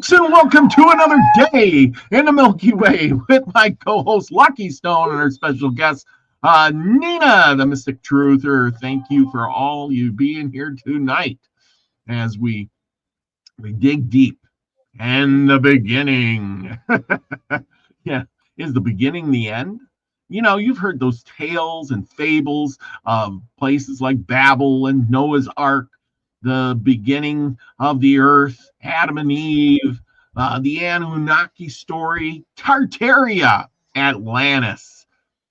folks, and welcome to another day in the Milky Way with my co-host Lucky Stone and our special guest Nina, the Mystic Truther. Thank you for all you being here tonight as we dig deep. And the beginning, yeah, is the beginning the end? You know, you've heard those tales and fables of places like Babel and Noah's Ark, the beginning of the earth, Adam and Eve, the Anunnaki story, Tartaria, Atlantis,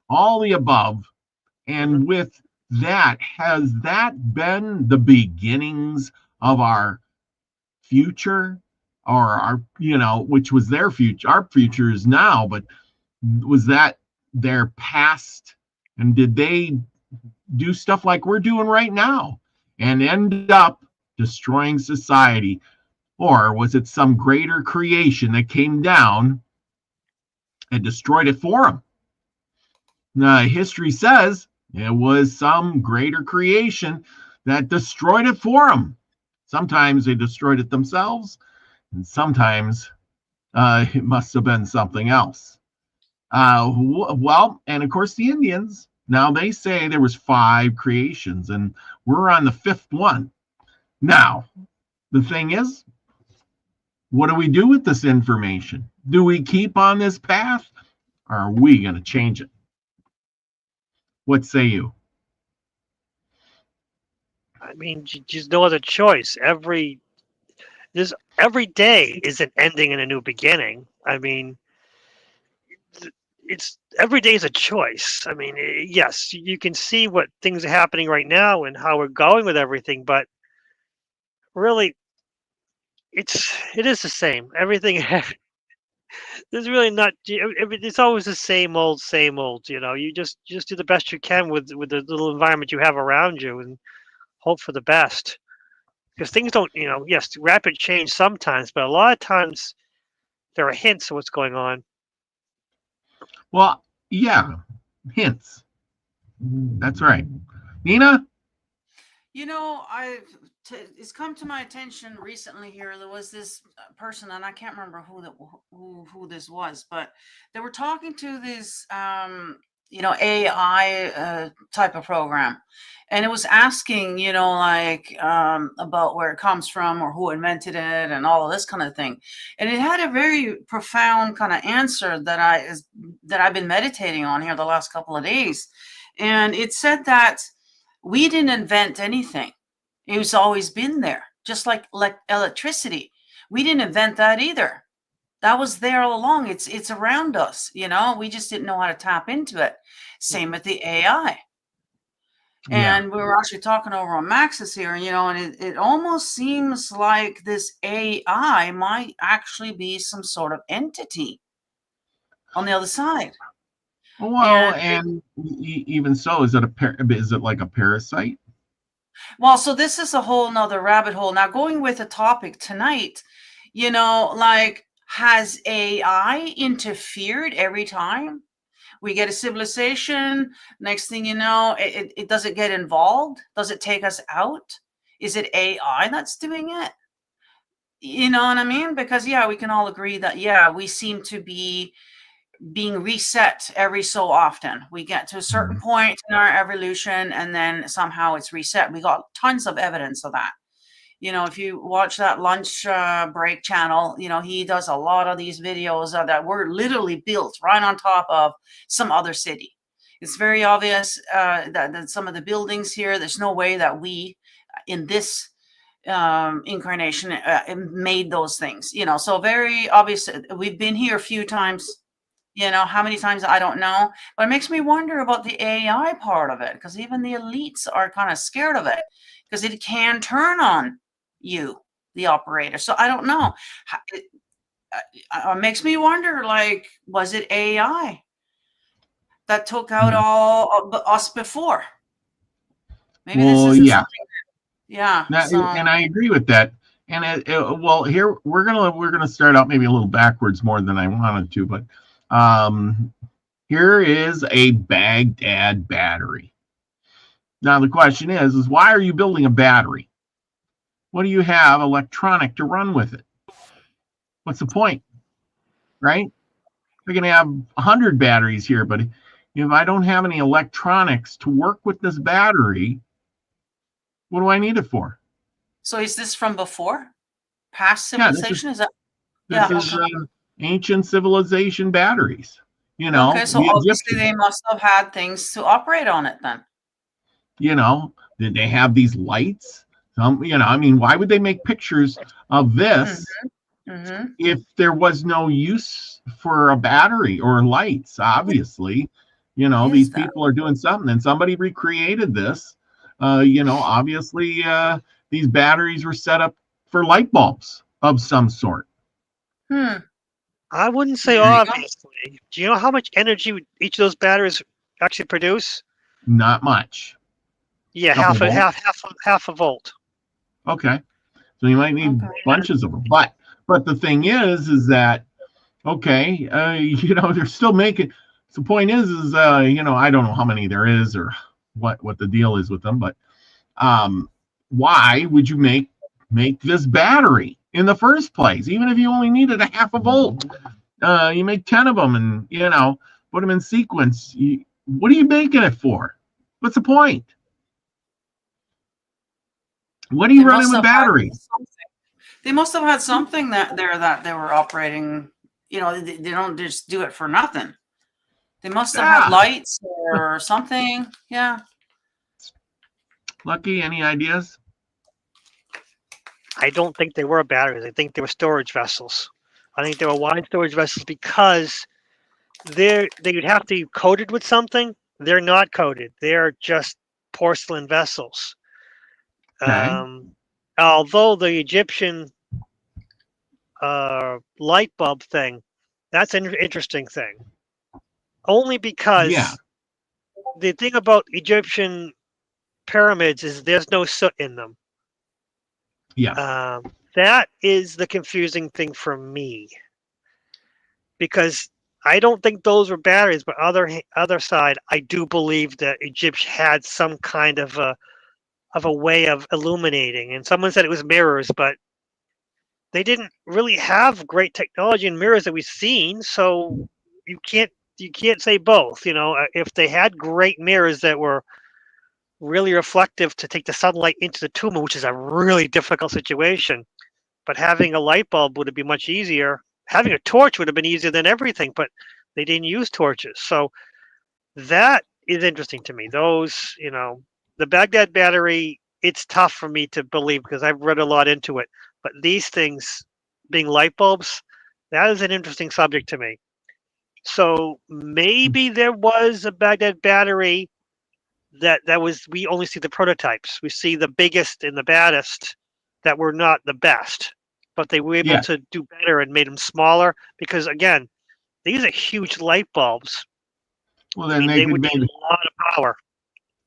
all the above. And with that, has that been the beginnings of our future? Or our, which was their future? Our future is now, but was that their past? And did they do stuff like we're doing right now and end up destroying society? Or was it some greater creation that came down and destroyed it for them? History says it was some greater creation that destroyed it for them. Sometimes they destroyed it themselves, and sometimes it must have been something else. Well, and of course the Indians, now they say there was 5 creations, and we're on the 5th one. Now, the thing is, what do we do with this information? Do we keep on this path, or are we going to change it? What say you? I mean, just no other choice. Every day is an ending and a new beginning. I mean, it's every day is a choice. I mean, yes, you can see what things are happening right now and how we're going with everything, but really, it is the same. Everything there's really not. It's always the same old, same old. You just do the best you can with the little environment you have around you and hope for the best. Because things don't, yes, rapid change sometimes, but a lot of times there are hints of what's going on. Well, yeah, hints. That's right. Nina? It's come to my attention recently here. There was this person, and I can't remember who this was, but they were talking to this, AI type of program. And it was asking, about where it comes from or who invented it and all of this kind of thing. And it had a very profound kind of answer that I've been meditating on here the last couple of days. And it said that we didn't invent anything. It's always been there, just like electricity. We didn't invent that either. That was there all along. It's around us, we just didn't know how to tap into it. Same with the AI. And we were actually talking over on Max's here, and it almost seems like this AI might actually be some sort of entity on the other side. Well, and even so, is it like a parasite? Well, so this is a whole nother rabbit hole. Now, going with the topic tonight, has AI interfered every time we get a civilization? Next thing you know, it does it get involved? Does it take us out? Is it AI that's doing it? You know what I mean? Because, we can all agree that, we seem to be being reset every so often. We get to a certain point in our evolution and then somehow it's reset. We got tons of evidence of that. If you watch that lunch break channel, he does a lot of these videos that were literally built right on top of some other city. It's very obvious that some of the buildings here, there's no way that we in this incarnation made those things, so very obvious. We've been here a few times. How many times, I don't know. But it makes me wonder about the AI part of it, because even the elites are kind of scared of it, because it can turn on you, the operator. So I don't know. It makes me wonder, was it AI that took out all of us before? Maybe this isn't something. And I agree with that. And here we're gonna start out maybe a little backwards more than I wanted to, but here is a Baghdad battery. Now the question is why are you building a battery? What do you have electronic to run with it? What's the point, right? We're going to have 100 batteries here, but if I don't have any electronics to work with this battery, what do I need it for? So is this from before? Past Yeah, civilization? Is that? this Yeah. is Okay. ancient civilization batteries. You know, Okay. So the obviously Egyptians, they must have had things to operate on it then. you know, did they have these lights? You know, I mean, why would they make pictures of this Mm-hmm. if there was no use for a battery or lights? Obviously, you know, these Is that? people are doing something, and somebody recreated this. You know, obviously, these batteries were set up for light bulbs of some sort. I wouldn't say There you go. obviously. Do you know how much energy each of those batteries actually produce? Not much. Yeah, Couple half a volts. half a volt. Okay. So you might need Okay. bunches of them. But the thing is that okay, you know, they're still making. So the point is you know, I don't know how many there is or what the deal is with them, but why would you make this battery in the first place? Even if you only needed a half a volt, you make 10 of them and you know put them in sequence. What are you making it for? What's the point? What are you They running must with have had batteries? something. They must have had something that they were operating. You know, they don't just do it for nothing. They must have had Yeah. lights or something. Yeah. Lucky, any ideas? I don't think they were batteries. I think they were storage vessels. I think they were wine storage vessels because they would have to be coated with something. They're not coated. They're just porcelain vessels. Okay. Although the Egyptian light bulb thing, that's an interesting thing. Only because Yeah. the thing about Egyptian pyramids is there's no soot in them. Yes. That is the confusing thing for me. Because I don't think those were batteries, but other side, I do believe that Egypt had some kind of a way of illuminating. And someone said it was mirrors, but they didn't really have great technology in mirrors that we've seen. So you can't say both. You know, if they had great mirrors that were really reflective to take the sunlight into the tomb, which is a really difficult situation, but having a light bulb would have been much easier. Having a torch would have been easier than everything, but they didn't use torches. So that is interesting to me. Those, you know, the Baghdad battery, it's tough for me to believe because I've read a lot into it. But these things being light bulbs, that is an interesting subject to me. So maybe there was a Baghdad battery that was, we only see the prototypes. We see the biggest and the baddest that were not the best, but they were able to do better and made them smaller because again, these are huge light bulbs. Well, then they would need a lot of power.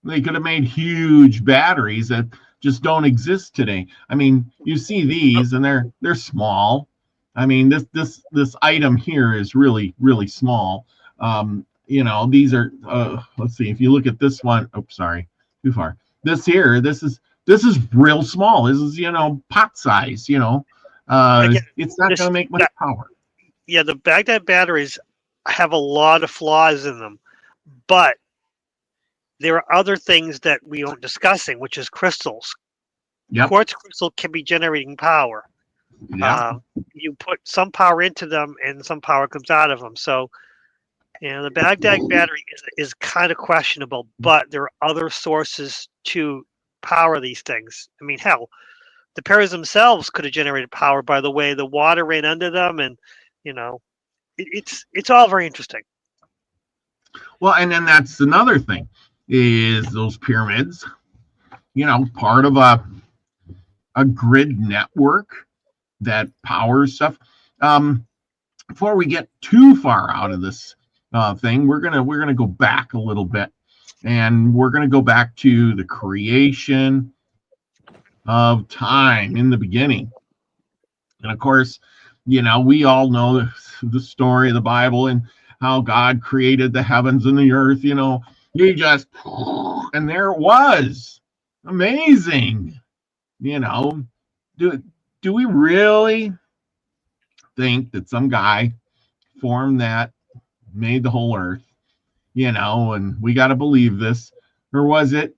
They could have made huge batteries that just don't exist today. I mean, you see these and they're small. I mean, this item here is really small. You know, these are let's see, if you look at this one, oops, sorry, too far. This here, this is real small. This is, you know, pot size, you know. Again, it's not going to make much power. Yeah, the Baghdad batteries have a lot of flaws in them, but there are other things that we aren't discussing, which is crystals. Yep. Quartz crystal can be generating power. Yep. You put some power into them and some power comes out of them. So, you know, the Baghdad battery is kind of questionable, but there are other sources to power these things. I mean, hell, the pyramids themselves could have generated power by the way the water ran under them, and you know, it's all very interesting. Well, and then that's another thing is those pyramids, you know, part of a grid network that powers stuff. Before we get too far out of this thing, we're gonna go back a little bit, and we're gonna go back to the creation of time in the beginning. And of course, you know, we all know the story of the Bible and how God created the heavens and the earth. You know, he just, and there it was, amazing. You know, do we really think that some guy formed that, made the whole earth, and we got to believe this? Or was it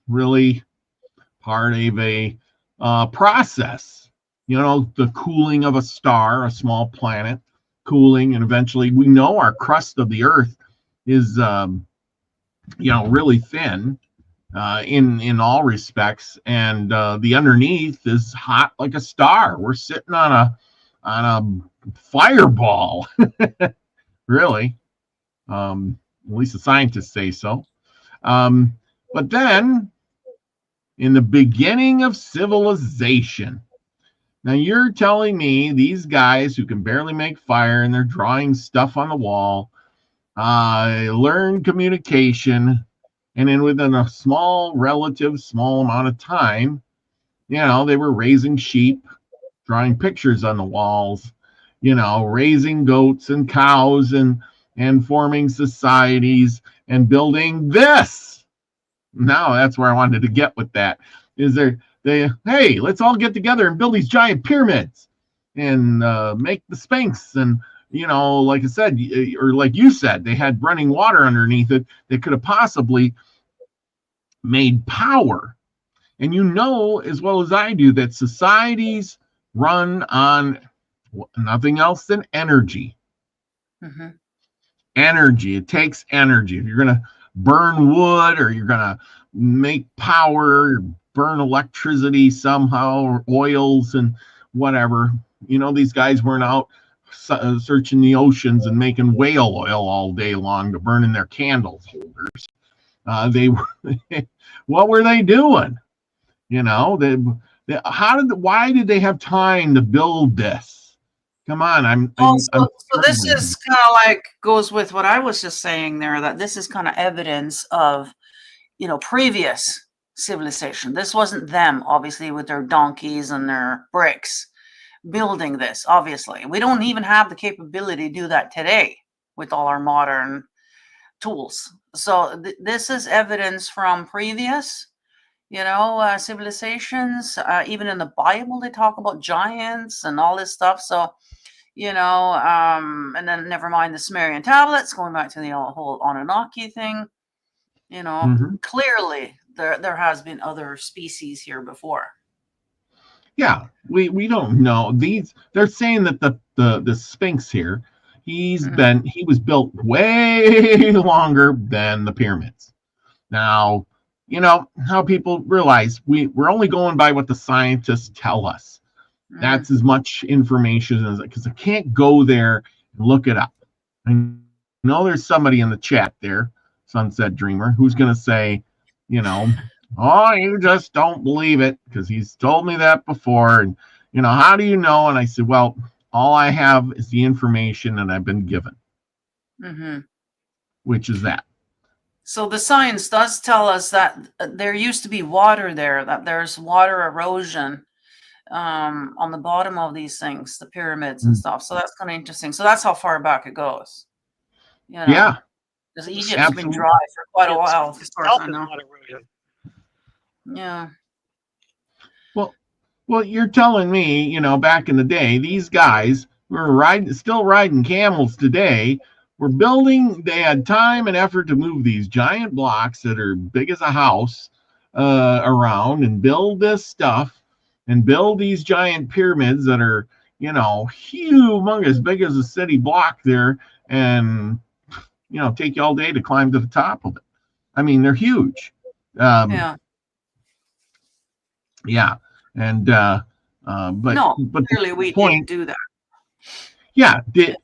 really part of a process? The cooling of a star, a small planet, cooling, and eventually we know our crust of the earth is, really thin in all respects, and the underneath is hot like a star. We're sitting on a fireball, really. At least the scientists say so. But then, in the beginning of civilization, now you're telling me these guys who can barely make fire and they're drawing stuff on the wall, learn communication, and then within a small amount of time, they were raising sheep, drawing pictures on the walls, raising goats and cows and forming societies and building this. Now that's where I wanted to get with that. Hey, let's all get together and build these giant pyramids and make the Sphinx. And, like I said, or like you said, they had running water underneath it that could have possibly made power. And as well as I do, that societies run on nothing else than energy. Mm-hmm. Energy. It takes energy. If you're going to burn wood, or you're going to make power, or burn electricity somehow, or oils and whatever, these guys weren't out searching the oceans and making whale oil all day long to burn in their candle holders. They were what were they doing? Why did they have time to build this? Come on, so this is kind of like goes with what I was just saying there, that this is kind of evidence of, previous civilization. This wasn't them, obviously, with their donkeys and their bricks building this. Obviously, we don't even have the capability to do that today with all our modern tools. So this is evidence from previous, civilizations. Even in the Bible, they talk about giants and all this stuff. So, and then never mind the Sumerian tablets, going back to the whole Anunnaki thing. Clearly there has been other species here before. Yeah, we don't know. They're saying that the Sphinx here, he was built way longer than the pyramids. Now, how people realize we're only going by what the scientists tell us. That's as much information as, because I can't go there and look it up. I know there's somebody in the chat there, Sunset Dreamer, who's going to say, oh, you just don't believe it because he's told me that before. And, how do you know? And I said, well, all I have is the information that I've been given, which is that. So the science does tell us that there used to be water there, that there's water erosion on the bottom of these things, the pyramids and stuff. So that's kind of interesting. So that's how far back it goes. Yeah. Because Egypt's been dry for quite a while, as far as I know. Yeah. Well, you're telling me, back in the day, these guys were still riding camels today. They had time and effort to move these giant blocks that are big as a house around and build this stuff and build these giant pyramids that are, humongous, big as a city block there, and, take you all day to climb to the top of it. I mean, they're huge. Yeah. And but clearly we didn't do that. Yeah, did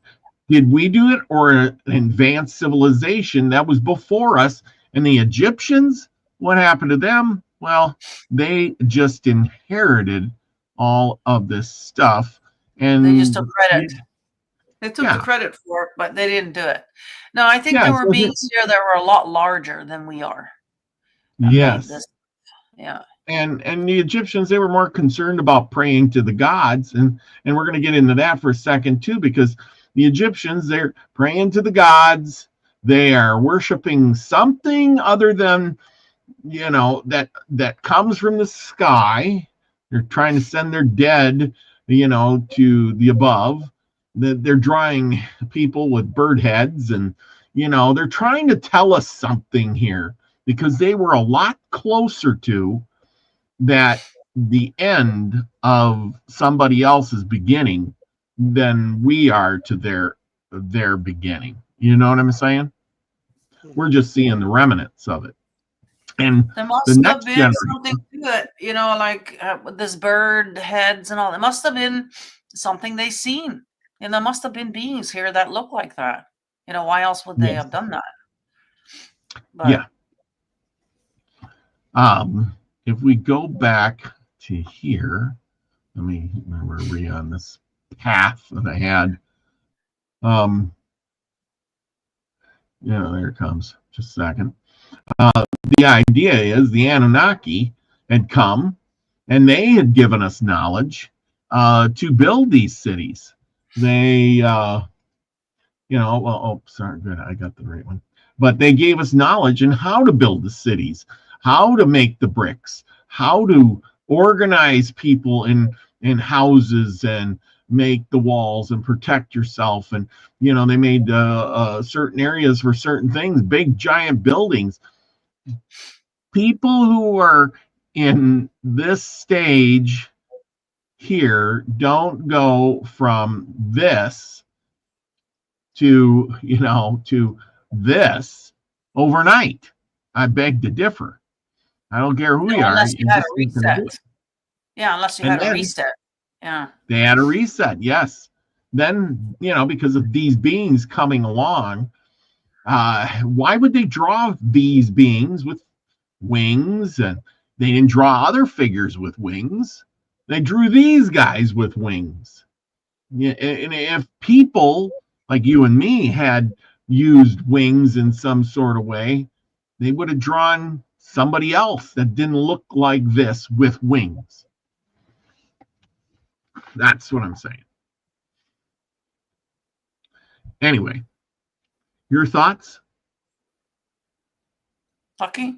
we do it, or an advanced civilization that was before us? And the Egyptians, what happened to them? Well, they just inherited all of this stuff, and they just took credit. They took the credit for it, but they didn't do it. No, I think there were beings here that were a lot larger than we are. Yes. Yeah. And the Egyptians, they were more concerned about praying to the gods, and we're going to get into that for a second too, because the Egyptians, they're praying to the gods. They are worshiping something other than, that comes from the sky. They're trying to send their dead, to the above. they're drawing people with bird heads, and they're trying to tell us something here, because they were a lot closer to that the end of somebody else's beginning than we are to their beginning. You know what I'm saying? We're just seeing the remnants of it. And there the must have next been generation, something to it, like with this bird heads and all. There must have been something they seen, and there must have been beings here that look like that. Why else would they yes, have done that? But yeah. If we go back to here, let me remember on this path that I had. There it comes. Just a second. The idea is the Anunnaki had come, and they had given us knowledge to build these cities. They, sorry, good, I got the right one. But they gave us knowledge in how to build the cities, how to make the bricks, how to organize people in houses and make the walls and protect yourself. And they made certain areas for certain things, big giant buildings. People who are in this stage here don't go from this to this overnight. I beg to differ. I don't care who you are. unless you had a reset. Yeah, unless you had a reset. Yeah. They had a reset, yes. Then, because of these beings coming along, why would they draw these beings with wings? And they didn't draw other figures with wings. They drew these guys with wings. Yeah, and if people like you and me had used wings in some sort of way, they would have drawn somebody else that didn't look like this with wings. That's what I'm saying. Anyway, your thoughts? Lucky?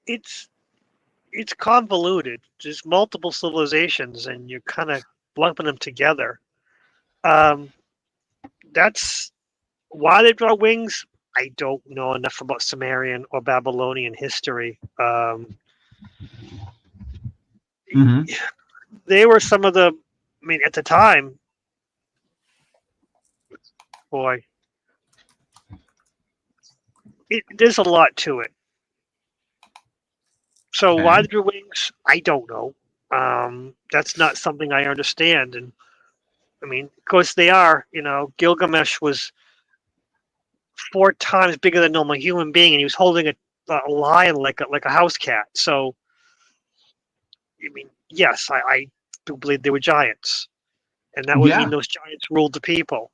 It's convoluted. There's multiple civilizations, and you're kind of lumping them together. That's why they draw wings. I don't know enough about Sumerian or Babylonian history. They were some of the, at the time, boy, there's a lot to it. So why the wings? I don't know. That's not something I understand. And of course they are. Gilgamesh was 4 times bigger than a normal human being, and he was holding a lion like a house cat. So, yes, I do believe they were giants, and that would mean those giants ruled the people.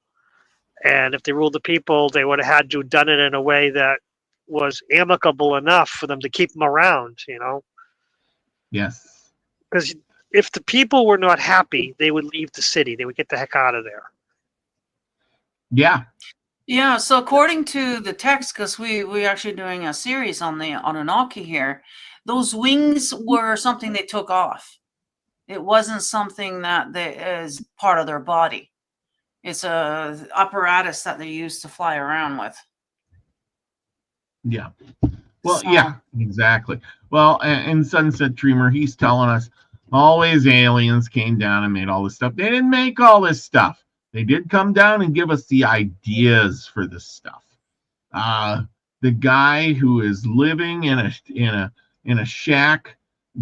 And if they ruled the people, they would have had to have done it in a way that was amicable enough for them to keep them around. Yes. Because if the people were not happy, they would leave the city. They would get the heck out of there. Yeah. Yeah, so according to the text, because we're actually doing a series on the Anunnaki here, those wings were something they took off. It wasn't something that is part of their body. It's a apparatus that they use to fly around with. Yeah. Well, yeah, exactly. Well, in Sunset Dreamer, he's telling us always aliens came down and made all this stuff. They didn't make all this stuff. They did come down and give us the ideas for this stuff. The guy who is living in a shack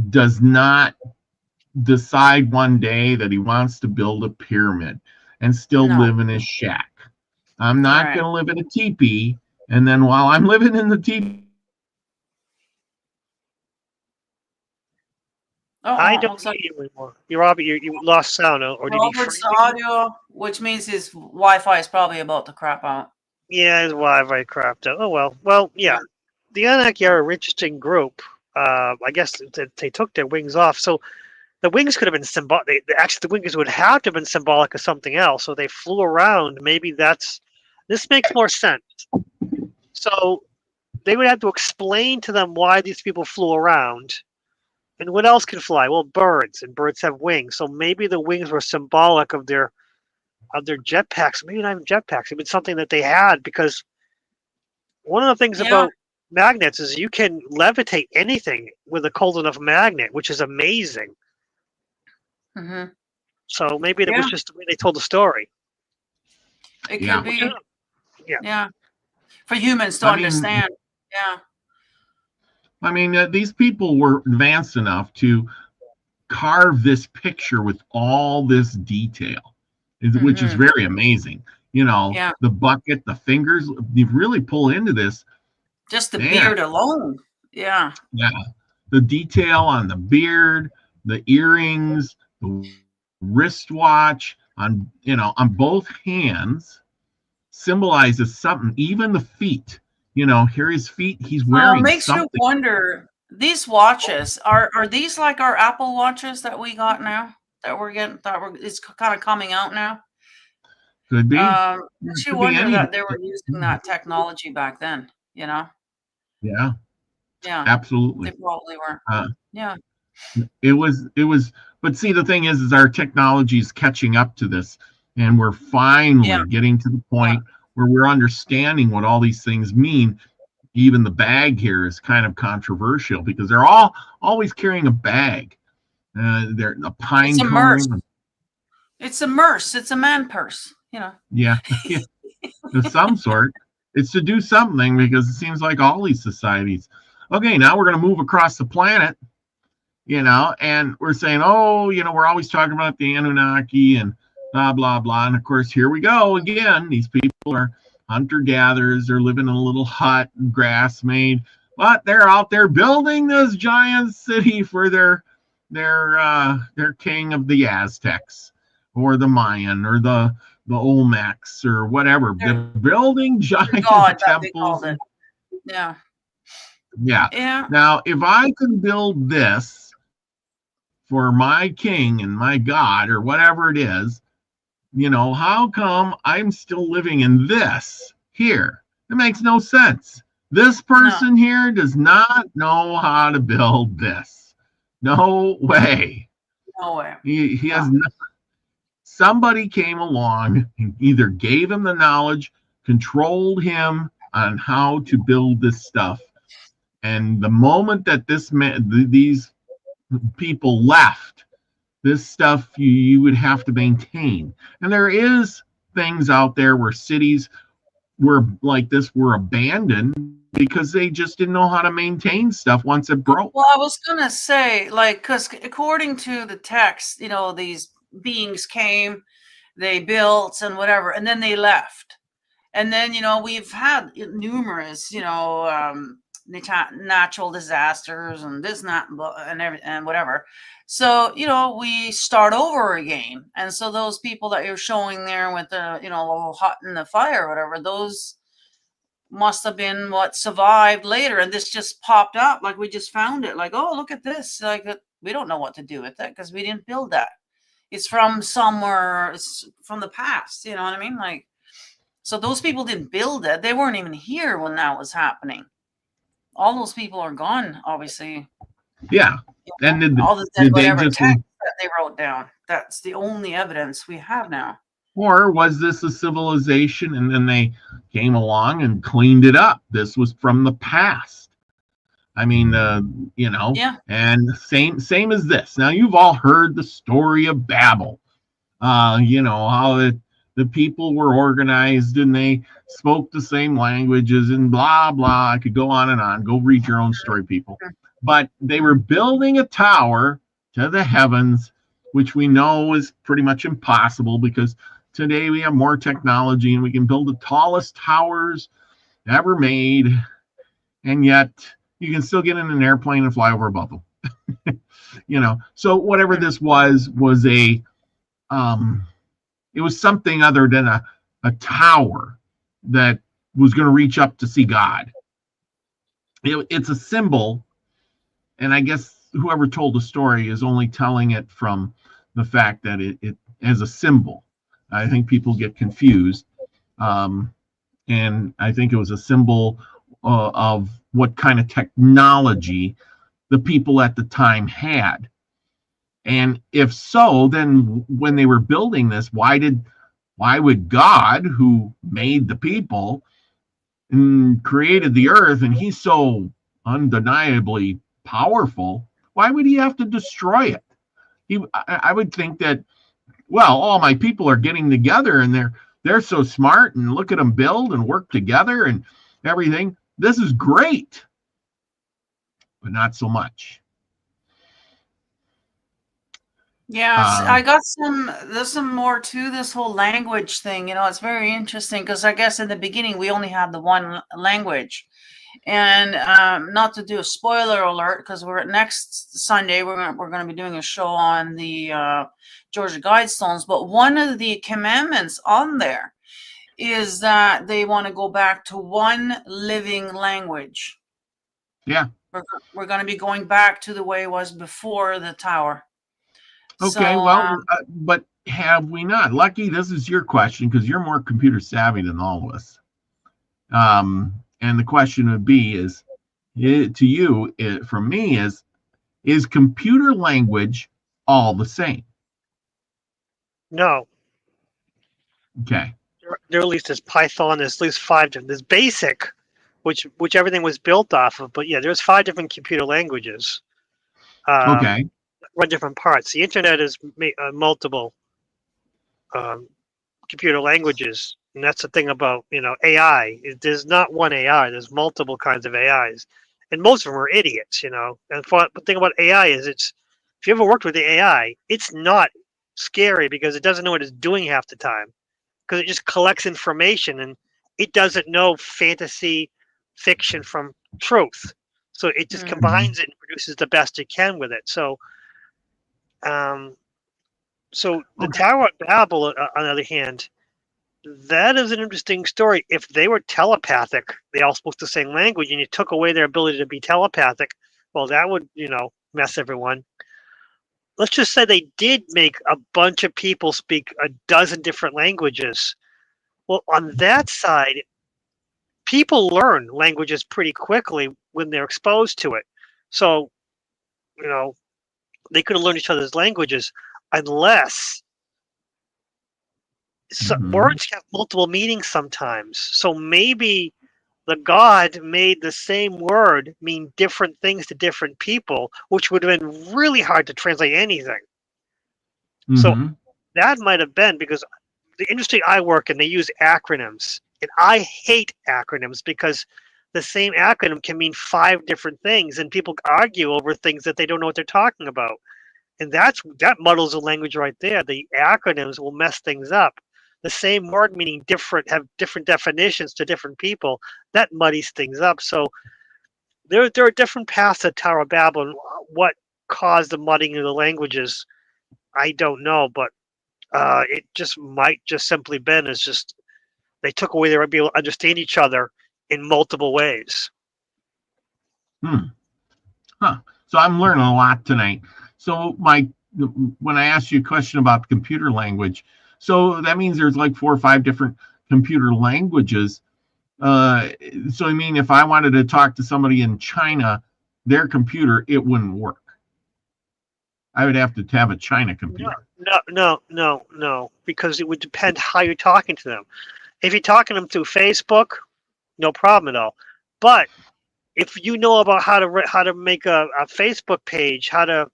does not decide one day that he wants to build a pyramid and still live in his shack. I'm not going to live in a teepee, and then while I'm living in the teepee, I don't see you anymore. You lost sound, or did he freeze? Audio, which means his Wi-Fi is probably about to crap out. Yeah, his Wi-Fi crapped out. Oh well. Well, yeah. The Anunnaki are an interesting group. I guess they took their wings off. So the wings could have been symbolic. Actually, the wings would have to have been symbolic of something else. So they flew around. Maybe this makes more sense. So they would have to explain to them why these people flew around. And what else can fly? Well, birds, and birds have wings. So maybe the wings were symbolic of their jetpacks. Maybe not even jetpacks. Maybe it's something that they had, because one of the things Yeah. about magnets is you can levitate anything with a cold enough magnet, which is amazing. Hmm. So maybe it Yeah. was just the way they told the story. It Yeah. could be. Yeah. Yeah. For humans to I mean- understand. Yeah. I mean, these people were advanced enough to carve this picture with all this detail, which is very amazing. You know, Yeah. the bucket, the fingers, you really pull into this. Just the Man. beard alone. Yeah. Yeah. The detail on the beard, the earrings, the wristwatch on, on both hands symbolizes something. Even the feet, here his feet, he's wearing Makes something. you wonder. These watches are these like our Apple watches that we got now, that we're getting, it's kind of coming out now? Could be. Makes you Could be wonder anything. that they were using that technology back then. Yeah, Yeah, absolutely. they probably were. Yeah. It was, but see, the thing is our technology is catching up to this, and we're finally getting to the point where we're understanding what all these things mean. Even the bag here is kind of controversial, because they're all always carrying a bag. They're a pine It's a cone. merce. It's a merce. It's a man purse. Yeah, of some sort. It's to do something, because it seems like all these societies. Okay, now we're going to move across the planet, and we're saying, we're always talking about the Anunnaki and blah, blah, blah. And of course, here we go again. These people are hunter-gatherers. They're living in a little hut, grass made, but they're out there building this giant city for their king of the Aztecs or the Mayan or the Olmecs or whatever. They're building giant temples. Yeah. Yeah. Now, if I can build this for my king and my god or whatever it is, how come I'm still living in this here? It makes no sense. This person here does not know how to build this. No way. No way. He has no. Somebody came along and either gave him the knowledge, controlled him on how to build this stuff. And the moment that these people left, this stuff you would have to maintain. And there is things out there where cities were like this were abandoned because they just didn't know how to maintain stuff once it broke. Well, I was gonna say, because according to the text, these beings came, they built and whatever, and then they left. And then we've had numerous natural disasters and this, and whatever. So, we start over again. And so those people that you're showing there with the, little hut in the fire or whatever, those must have been what survived later. And this just popped up. Like, we just found it. Like, oh, look at this. Like, we don't know what to do with it because we didn't build that. It's from somewhere, it's from the past. You know what I mean? Like, so those people didn't build it. They weren't even here when that was happening. All those people are gone, obviously. Yeah. And all the whatever text that they wrote down. That's the only evidence we have now. Or was this a civilization and then they came along and cleaned it up? This was from the past. I mean, and same as this. Now, you've all heard the story of Babel. How the people were organized and they spoke the same languages and blah, blah. I could go on and on. Go read your own story, people. But they were building a tower to the heavens, which we know is pretty much impossible because today we have more technology and we can build the tallest towers ever made. And yet you can still get in an airplane and fly over above them. So whatever this was it was something other than a tower that was going to reach up to see God. It's a symbol. And I guess whoever told the story is only telling it from the fact that it as a symbol. I think people get confused. And I think it was a symbol of what kind of technology the people at the time had? And if so, then when they were building this, why would God, who made the people and created the earth, and he's so undeniably powerful, why would he have to destroy it? I would think that, well, all my people are getting together and they're so smart, and look at them build and work together and everything. This is great, but not so much. Yes, I got there's some more to this whole language thing. It's very interesting because I guess in the beginning we only had the one language. And not to do a spoiler alert, because next Sunday we're going to be doing a show on the Georgia Guidestones. But one of the commandments on there is that they want to go back to one living language. Yeah, we're going to be going back to the way it was before the tower. Okay, so, well, but have we not? Lucky, this is your question because you're more computer savvy than all of us. And the question would be to you, from me, is computer language all the same? No. Okay. There at least there's Python. There's at least 5 different. There's BASIC, which everything was built off of. But yeah, there's 5 different computer languages. Okay. Run different parts. The internet is multiple computer languages. And that's the thing about, AI. There's not one AI. There's multiple kinds of AIs. And most of them are idiots, And the thing about AI is if you ever worked with the AI, it's not scary because it doesn't know what it's doing half the time. Because it just collects information and it doesn't know fantasy fiction from truth. So it just combines it and produces the best it can with it. So the Tower of Babel, on the other hand, that is an interesting story. If they were telepathic, they all spoke the same language, and you took away their ability to be telepathic, well, that would, mess everyone. Let's just say they did make a bunch of people speak a dozen different languages. Well, on that side, people learn languages pretty quickly when they're exposed to it. So, they could have learned each other's languages unless words have multiple meanings sometimes. So maybe the God made the same word mean different things to different people, which would have been really hard to translate anything. So that might have been because the industry I work in, they use acronyms. And I hate acronyms because the same acronym can mean 5 different things, and people argue over things that they don't know what they're talking about. And that muddles the language right there. The acronyms will mess things up. The same word meaning have different definitions to different people. That muddies things up. So there are different paths at Tower of Babel. And what caused the mudding of the languages, I don't know. But it just might just simply been as just they took away their ability to understand each other in multiple ways. So I'm learning a lot tonight. So when I asked you a question about computer language, so that means there's like 4 or 5 different computer languages. So I mean, if I wanted to talk to somebody in China, their computer, it wouldn't work. I would have to have a China computer. No, because it would depend how you're talking to them. If you're talking to them through Facebook, no problem at all. But if you know about how to make a Facebook page, how to,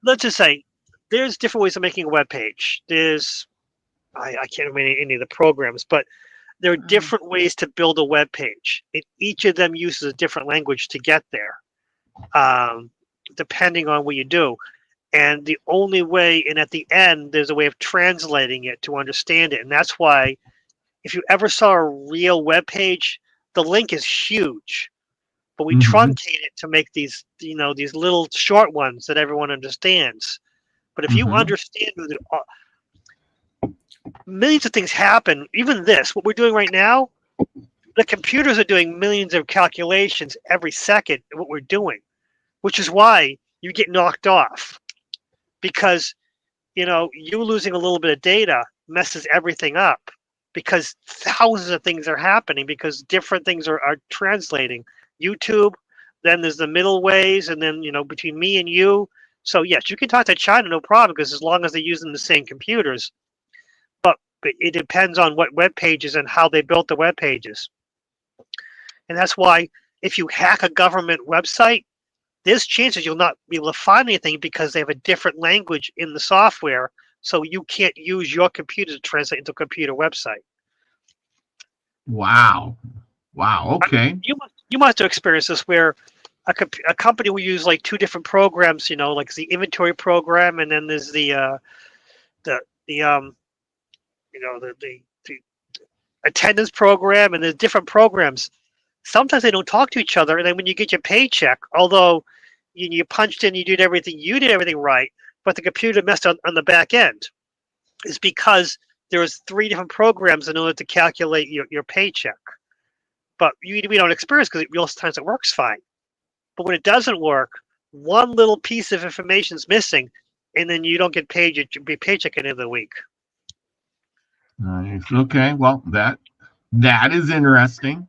let's just say there's different ways of making a web page. There's, I can't remember any of the programs, but there are different ways to build a web page. And each of them uses a different language to get there, depending on what you do. And the only way, and at the end, there's a way of translating it to understand it. And that's why if you ever saw a real web page, the link is huge. But we truncate it to make these, these little short ones that everyone understands. But if you understand millions of things happen, even this, what we're doing right now, the computers are doing millions of calculations every second of what we're doing, which is why you get knocked off. Because, you losing a little bit of data messes everything up because thousands of things are happening because different things are translating. YouTube, Then there's the middle ways, and then between me and you. So yes, you can talk to China, no problem, because as long as they're using the same computers. But it depends on what web pages and how they built the web pages. And that's why if you hack a government website, there's chances you'll not be able to find anything because they have a different language in the software, so you can't use your computer to translate into a computer website. Wow. Okay. You must have experienced this where a company will use like two different programs, like the inventory program, and then there's the attendance program, and there's different programs. Sometimes they don't talk to each other, and then when you get your paycheck, although you punched in, you did everything right, but the computer messed on the back end. It's because there's three different programs in order to calculate your paycheck. But we don't experience because most times it works fine. But when it doesn't work, one little piece of information is missing, and then you don't get paid your paycheck at the end of the week. Nice. Okay. Well, that is interesting.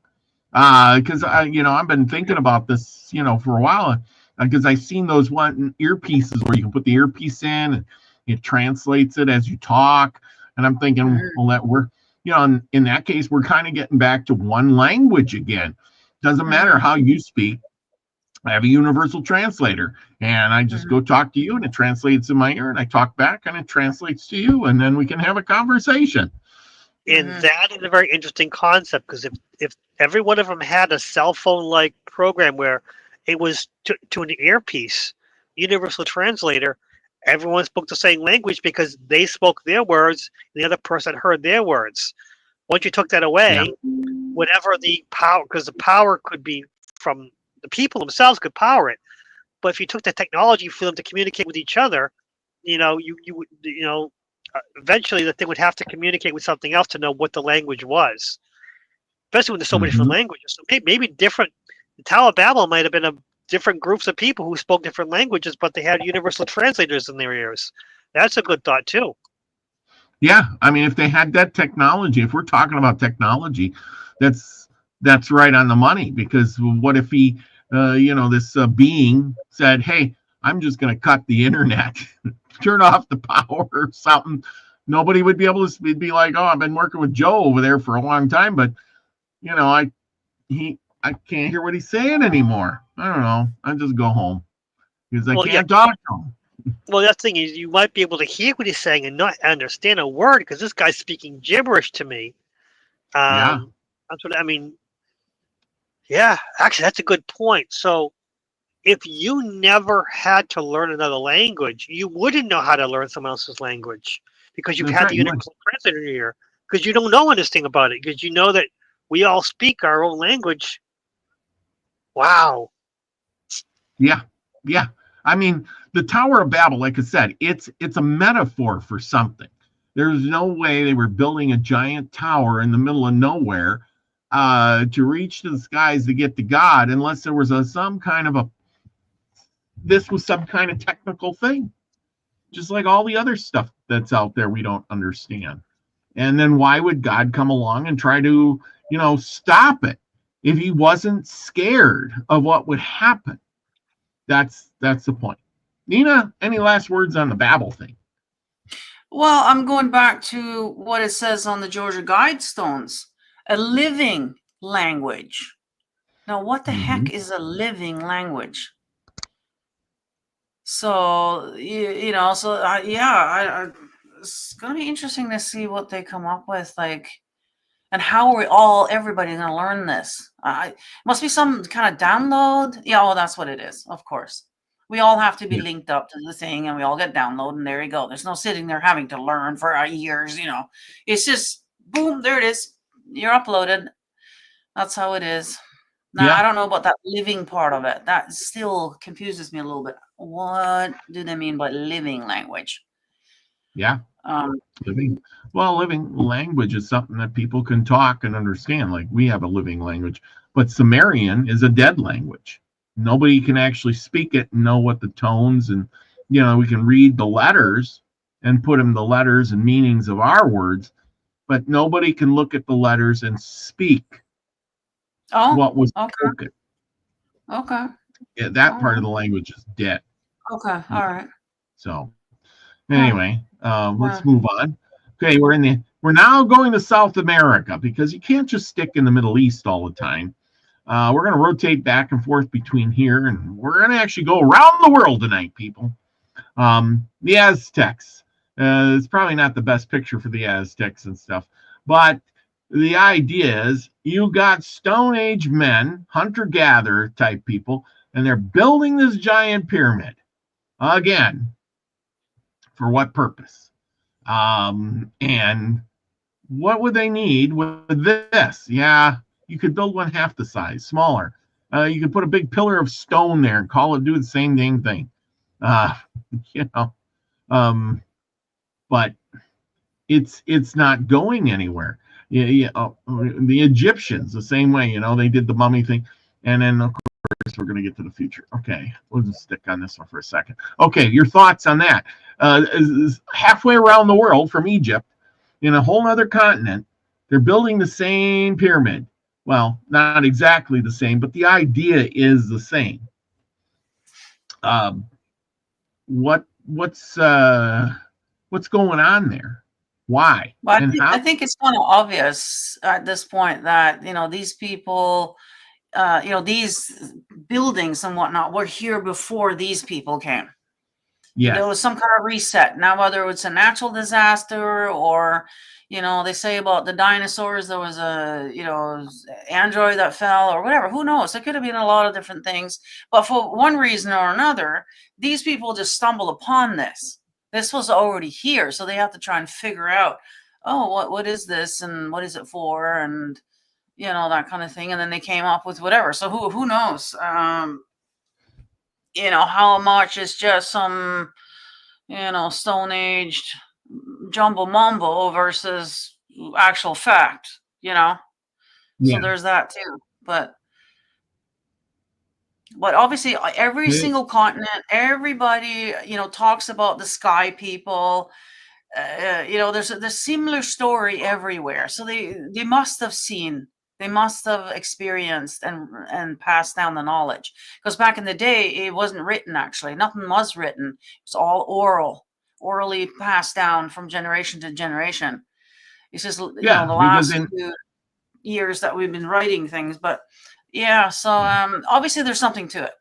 Because I've been thinking about this, for a while, because I've seen those one earpieces where you can put the earpiece in and it translates it as you talk. And I'm thinking, well, that we're, in that case, we're kind of getting back to one language again. Doesn't matter how you speak. I have a universal translator, and I just go talk to you, and it translates in my ear, and I talk back, and it translates to you, and then we can have a conversation. And that is a very interesting concept, because if every one of them had a cell phone-like program where it was to an earpiece, universal translator, everyone spoke the same language because they spoke their words, and the other person heard their words. Once you took that away, whatever the power, because the power could be from the people themselves could power it, but if you took the technology for them to communicate with each other, eventually the thing would have to communicate with something else to know what the language was. Especially when there's so many different languages. So maybe the Tower of Babel might have been different groups of people who spoke different languages, but they had universal translators in their ears. That's a good thought too. Yeah, I mean, if they had that technology, if we're talking about technology, that's right on the money. Because what if he, this being said, "Hey, I'm just going to cut the internet, turn off the power or something." Nobody would be able to be like, "Oh, I've been working with Joe over there for a long time, but I can't hear what he's saying anymore. I don't know. I just go home because I can't talk to him." Well, that's the thing is, you might be able to hear what he's saying and not understand a word because this guy's speaking gibberish to me. That's what I mean. Yeah, actually, that's a good point. So, if you never had to learn another language, you wouldn't know how to learn someone else's language because you've had the universal translator here. Because you don't know anything about it. Because you know that we all speak our own language. Wow. Yeah. I mean, the Tower of Babel, like I said, it's a metaphor for something. There's no way they were building a giant tower in the middle of nowhere to reach to the skies to get to God, unless there was some kind of technical thing, just like all the other stuff that's out there we don't understand. And then why would God come along and try to, stop it if he wasn't scared of what would happen? That's the point. Nina, any last words on the Babel thing? Well, I'm going back to what it says on the Georgia Guidestones, a living language. Now, what the heck is a living language? So, it's going to be interesting to see what they come up with, and how everybody's going to learn this. Must be some kind of download. Yeah, that's what it is, of course. We all have to be linked up to the thing, and we all get download, and there you go. There's no sitting there having to learn for years, It's just, boom, there it is. You're uploaded. That's how it is. Now, I don't know about that living part of it. That still confuses me a little bit. What do they mean by living language? Yeah. Living language is something that people can talk and understand. Like we have a living language, but Sumerian is a dead language. Nobody can actually speak it and know what the tones and, we can read the letters and put them the letters and meanings of our words, but nobody can look at the letters and speak what was spoken. Okay. Yeah, that part Oh, of the language is dead. okay. All right. So Huh. anyway, Yeah. let's move on. Okay, we're now going to South America because you can't just stick in the Middle East all the time. We're going to rotate back and forth between here, and we're going to actually go around the world tonight, people. The Aztecs. It's probably not the best picture for the Aztecs and stuff, but the idea is you got Stone Age men, hunter-gatherer type people, and they're building this giant pyramid. Again, for what purpose? And what would they need with this? Yeah, you could build one half the size, smaller. You could put a big pillar of stone there and call it, do the same dang thing. Uh, you know, but it's not going anywhere. Yeah, the Egyptians the same way. They did the mummy thing, and then of course we're going to get to the future. Okay, we'll just stick on this one for a second. Okay, your thoughts on that? Is halfway around the world from Egypt, in a whole other continent, they're building the same pyramid. Well, not exactly the same, but the idea is the same. What's going on there? Why? Well, And how? I think it's kind of obvious at this point that these people, these buildings and whatnot were here before these people came. Yes. There was some kind of reset. Now, whether it's a natural disaster or, they say about the dinosaurs, there was a, android that fell or whatever. Who knows? It could have been a lot of different things. But for one reason or another, these people just stumbled upon this. This was already here. So they have to try and figure out, oh, what is this and what is it for? And, that kind of thing. And then they came up with whatever. So who knows? How much is just some, Stone Aged jumbo mumbo versus actual fact, Yeah. So there's that too. But obviously every single continent, everybody, talks about the sky people. There's a similar story everywhere. So they must have seen, they must have experienced and passed down the knowledge. Because back in the day, it wasn't written actually. Nothing was written. It's all orally passed down from generation to generation. It's just, the last few years that we've been writing things. But yeah, so obviously there's something to it.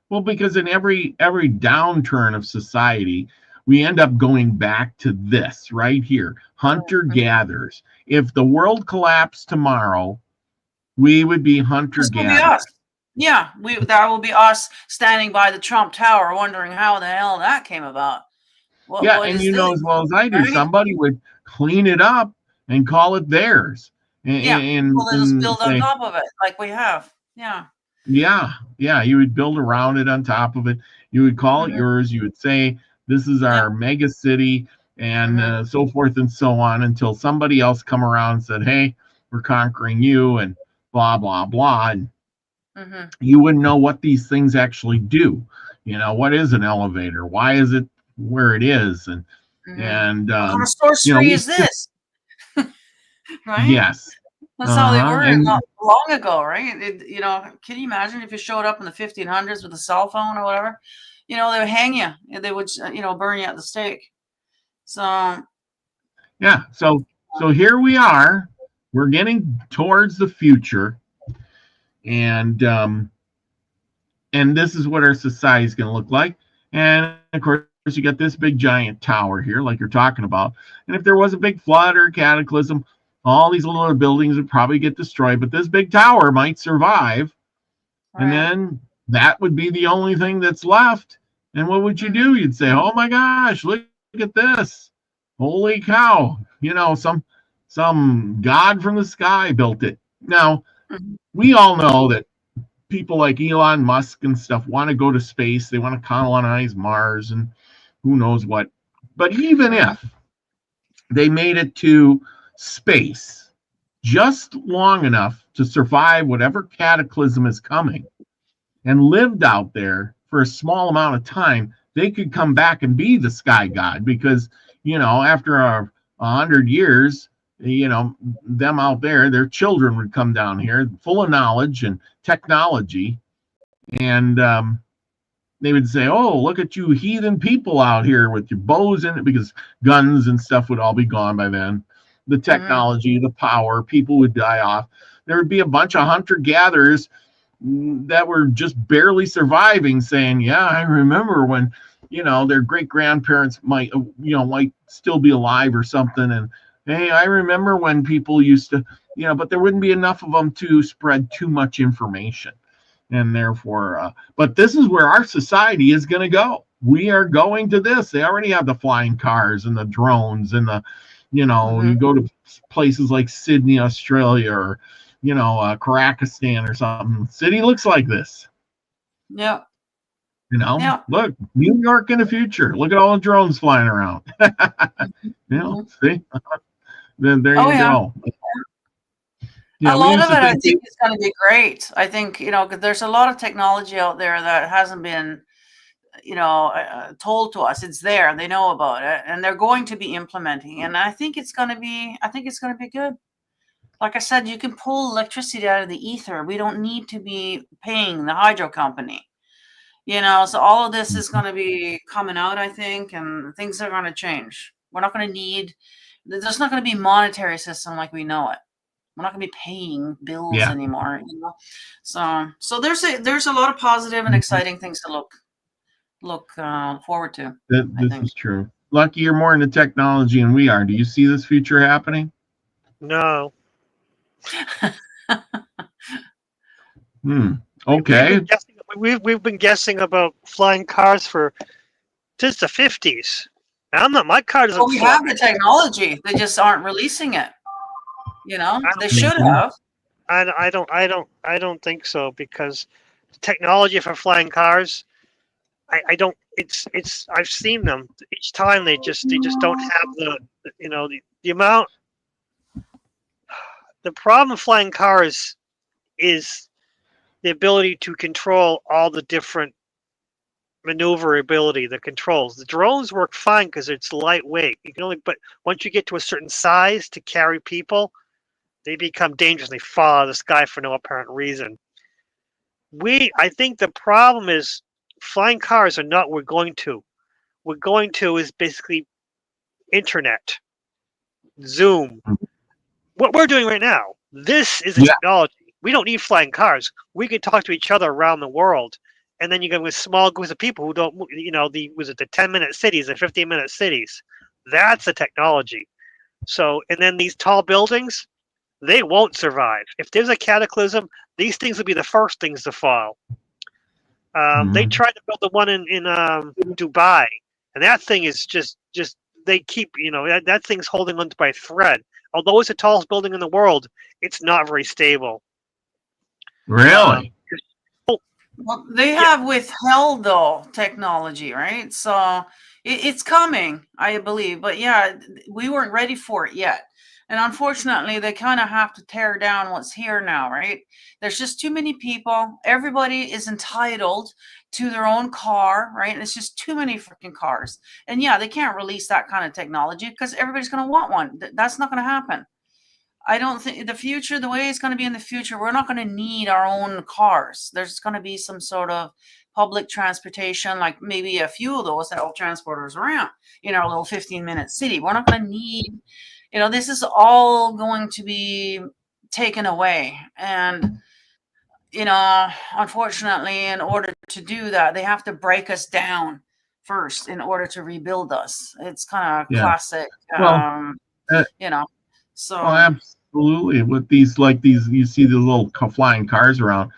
Well, because in every downturn of society, we end up going back to this right here, hunter-gatherers. If the world collapsed tomorrow, we would be hunter-gatherers. Yeah, that will be us standing by the Trump Tower wondering how the hell that came about. What and as well as I do, somebody would clean it up and call it theirs. And we'll just build on top of it like we have. Yeah. Yeah, you would build around it on top of it. You would call it yours. You would say, this is our mega city, and so forth and so on, until somebody else come around and said, hey, we're conquering you, and blah, blah, blah. And you wouldn't know what these things actually do. What is an elevator? Why is it where it is? And what kind of sorcery is this? Right? Yes. That's how they were not long ago, right? Can you imagine if you showed up in the 1500s with a cell phone or whatever? They would hang you. They would, burn you at the stake. So. Yeah. So here we are. We're getting towards the future, and this is what our society is going to look like. And of course, you got this big giant tower here, like you're talking about. And if there was a big flood or cataclysm, all these little buildings would probably get destroyed, but this big tower might survive. Right. And then that would be the only thing that's left. And what would you do? You'd say, oh my gosh, look at this. Holy cow. Some god from the sky built it. Now, we all know that people like Elon Musk and stuff want to go to space. They want to colonize Mars and who knows what. But even if they made it to space just long enough to survive whatever cataclysm is coming and lived out there for a small amount of time, they could come back and be the sky god, because after 100 years, them out there, their children would come down here full of knowledge and technology, and they would say, "Oh, look at you heathen people out here with your bows in it," because guns and stuff would all be gone by then. The technology, the power, people would die off. There would be a bunch of hunter-gatherers that were just barely surviving, saying, "Yeah, I remember when, their great-grandparents might still be alive or something, and hey, I remember when people used to, but there wouldn't be enough of them to spread too much information." And therefore, but this is where our society is going to go. We are going to this. They already have the flying cars and the drones and the, you go to places like Sydney, Australia, or, Karakistan or something. City looks like this. Yeah. Look, New York in the future. Look at all the drones flying around. See? Then there you go. A lot of it, I think, is going to be great. I think, there's a lot of technology out there that hasn't been, told to us. It's there. They know about it, and they're going to be implementing. And I think it's going to be good. Like I said, you can pull electricity out of the ether. We don't need to be paying the hydro company. So all of this is going to be coming out, I think, and things are going to change. We're not going to need. There's not going to be a monetary system like we know it. We're not going to be paying bills anymore, So there's a lot of positive and exciting things to look forward to. This is true. Lucky, you're more into technology than we are. Do you see this future happening? No. Okay. We've been guessing about flying cars since the 50s. My car doesn't. Well, we have the technology. They just aren't releasing it. They should have. I don't think so, because technology for flying cars, I don't. It's. I've seen them each time. They just don't have the amount. The problem with flying cars is the ability to control all the different maneuverability, the controls. The drones work fine because it's lightweight. But once you get to a certain size to carry people, they become dangerous. They fall out of the sky for no apparent reason. I think the problem is flying cars are not we're going to. We're going to is basically internet, Zoom. What we're doing right now, this is a technology. We don't need flying cars. We can talk to each other around the world. And then you go with small groups of people who don't, the 10-minute cities, the 15-minute cities. That's the technology. So, and then these tall buildings, they won't survive. If there's a cataclysm, these things will be the first things to fall. They tried to build the one in Dubai, and that thing is just they keep, that thing's holding on by a thread. Although it's the tallest building in the world, it's not very stable. Really? Well, they have withheld, though, technology, right? So it's coming, I believe. But we weren't ready for it yet. And unfortunately, they kind of have to tear down what's here now, right? There's just too many people. Everybody is entitled to their own car, right? And it's just too many freaking cars. And they can't release that kind of technology because everybody's going to want one. That's not going to happen. I don't think the way it's going to be in the future, we're not going to need our own cars. There's going to be some sort of public transportation, like maybe a few of those that will transport us around in our little 15-minute city. We're not going to need, this is all going to be taken away. And, unfortunately, in order to do that, they have to break us down first in order to rebuild us. It's kind of classic, So absolutely, with these you see the little flying cars around.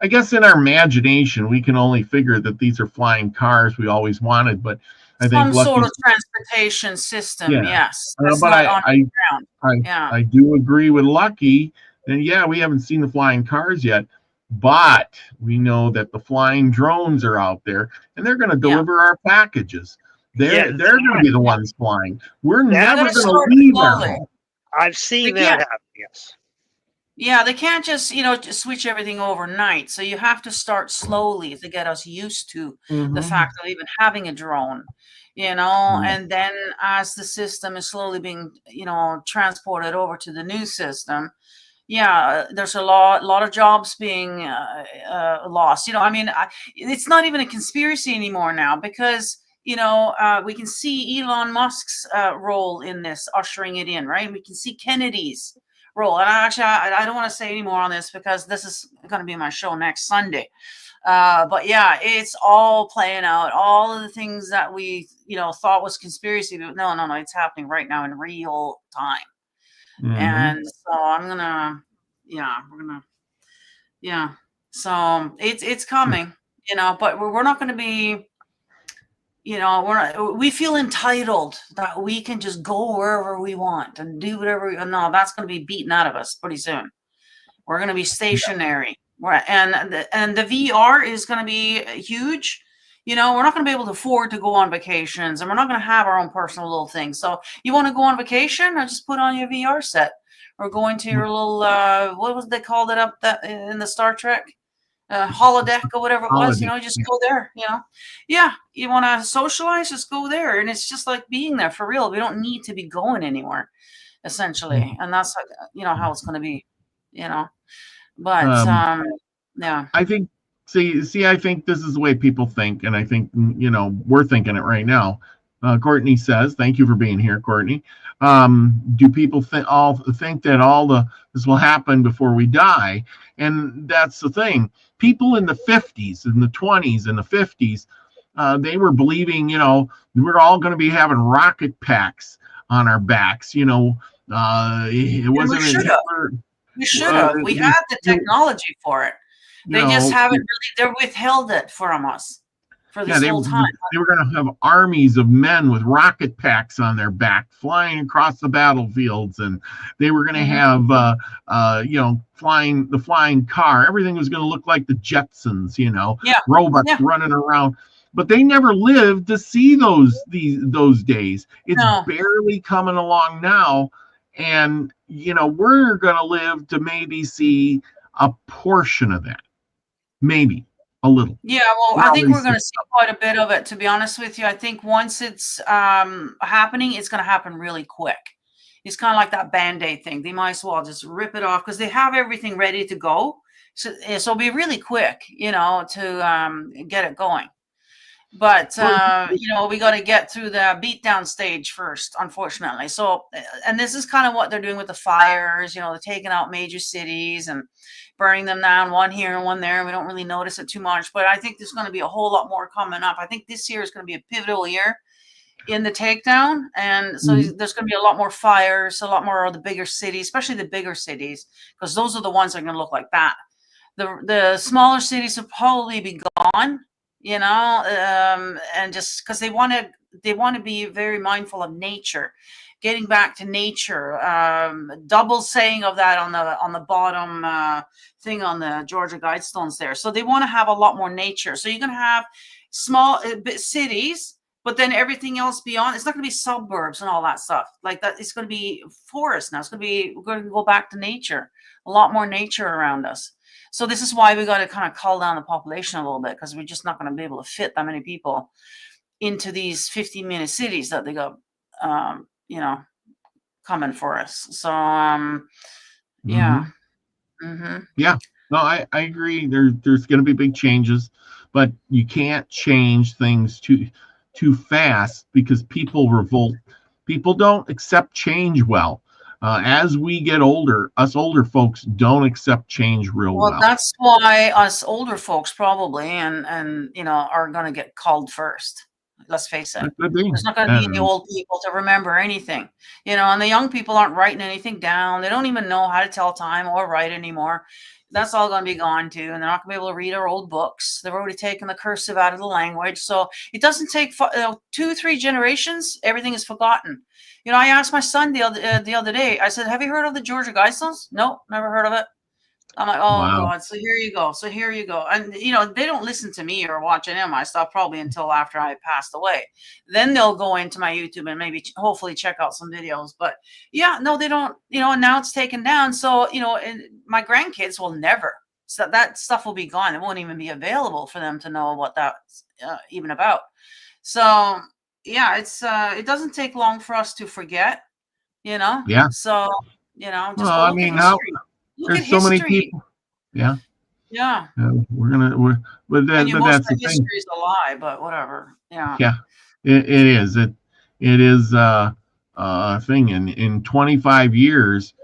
I guess in our imagination we can only figure that these are flying cars we always wanted, but I think some sort of transportation system. Yes, but I do agree with Lucky. And we haven't seen the flying cars yet, but we know that the flying drones are out there, and they're going to deliver our packages. They're going to be the ones flying. We're never going to leave our home. I've seen that happen, yes. Yeah, they can't just, just switch everything overnight. So you have to start slowly to get us used to the fact of even having a drone, and then as the system is slowly being, transported over to the new system, yeah, there's a lot of jobs being lost. I mean, it's not even a conspiracy anymore now because we can see Elon Musk's role in this, ushering it in, right? We can see Kennedy's role, and I don't want to say any more on this because this is going to be my show next Sunday. But yeah, it's all playing out. All of the things that we thought was conspiracy, but no, it's happening right now in real time. And so we're gonna, so it's coming, but we're not going to be, we feel entitled that we can just go wherever we want and do whatever. No, that's going to be beaten out of us pretty soon. We're going to be stationary. And the VR is going to be huge. We're not going to be able to afford to go on vacations, and we're not going to have our own personal little things. So you want to go on vacation, or just put on your VR set, or go into your little what was they called it up that in the Star Trek holodeck or whatever it was. Just go there. Yeah, you want to socialize, just go there, and it's just like being there for real. We don't need to be going anywhere, essentially, and that's how it's going to be. But yeah, I think. See, I think this is the way people think, and I think we're thinking it right now. Courtney says, "Thank you for being here, Courtney." Do people think that this will happen before we die? And that's the thing. People in the 50s, in the 20s, in the 50s, they were believing, we're all going to be having rocket packs on our backs. It wasn't. We should have. We had the technology for it. They just haven't really. They're withheld it from us for this whole time. They were going to have armies of men with rocket packs on their back flying across the battlefields, and they were going to have, flying car. Everything was going to look like the Jetsons, robots running around. But they never lived to see those days. It's barely coming along now, and we're going to live to maybe see a portion of that. Maybe a little. Yeah, well, I think we're going to see quite a bit of it, to be honest with you. I think once it's happening, it's going to happen really quick. It's kind of like that Band-Aid thing. They might as well just rip it off because they have everything ready to go. So it'll be really quick, to get it going. But, we got to get through the beatdown stage first, unfortunately. So, and this is kind of what they're doing with the fires, they're taking out major cities and burning them down, one here and one there. And we don't really notice it too much. But I think there's going to be a whole lot more coming up. I think this year is going to be a pivotal year in the takedown. And so there's going to be a lot more fires, a lot more of the bigger cities, especially the bigger cities, because those are the ones that are going to look like that. The smaller cities will probably be gone. And just because they want to be very mindful of nature, getting back to nature. Double saying of that on the bottom thing on the Georgia Guidestones there. So they want to have a lot more nature. So you're going to have small cities, but then everything else beyond. It's not going to be suburbs and all that stuff like that. It's going to be forest now. We're going to go back to nature. A lot more nature around us. So this is why we got to kind of cull down the population a little bit, because we're just not going to be able to fit that many people into these 15-minute cities that they got, coming for us. So, yeah. Mm-hmm. Yeah, no, I agree. There's going to be big changes, but you can't change things too fast because people revolt. People don't accept change well. As we get older, us older folks don't accept change real well. Well, that's why us older folks probably and are going to get called first. Let's face it. There's not going to be any old people to remember anything, and the young people aren't writing anything down. They don't even know how to tell time or write anymore. That's all going to be gone too, and they're not going to be able to read our old books. They've already taken the cursive out of the language, so it doesn't take 2-3 generations. Everything is forgotten. I asked my son the other day. I said, "Have you heard of the Georgia Guidestones?" "No, never heard of it." I'm like, "Oh wow. God!" So here you go. And they don't listen to me or watch any of my stuff probably until after I passed away. Then they'll go into my YouTube and maybe hopefully check out some videos. But yeah, no, they don't. And now it's taken down. So and my grandkids will never. So that stuff will be gone. It won't even be available for them to know what that's even about. So. Yeah, it doesn't take long for us to forget, Yeah. So, just well, I mean, how Look There's at so many history. people. Yeah. Yeah. But And but most that's of the thing. history is a lie, but whatever. Yeah. Yeah, it is. It is a thing. In 25 years,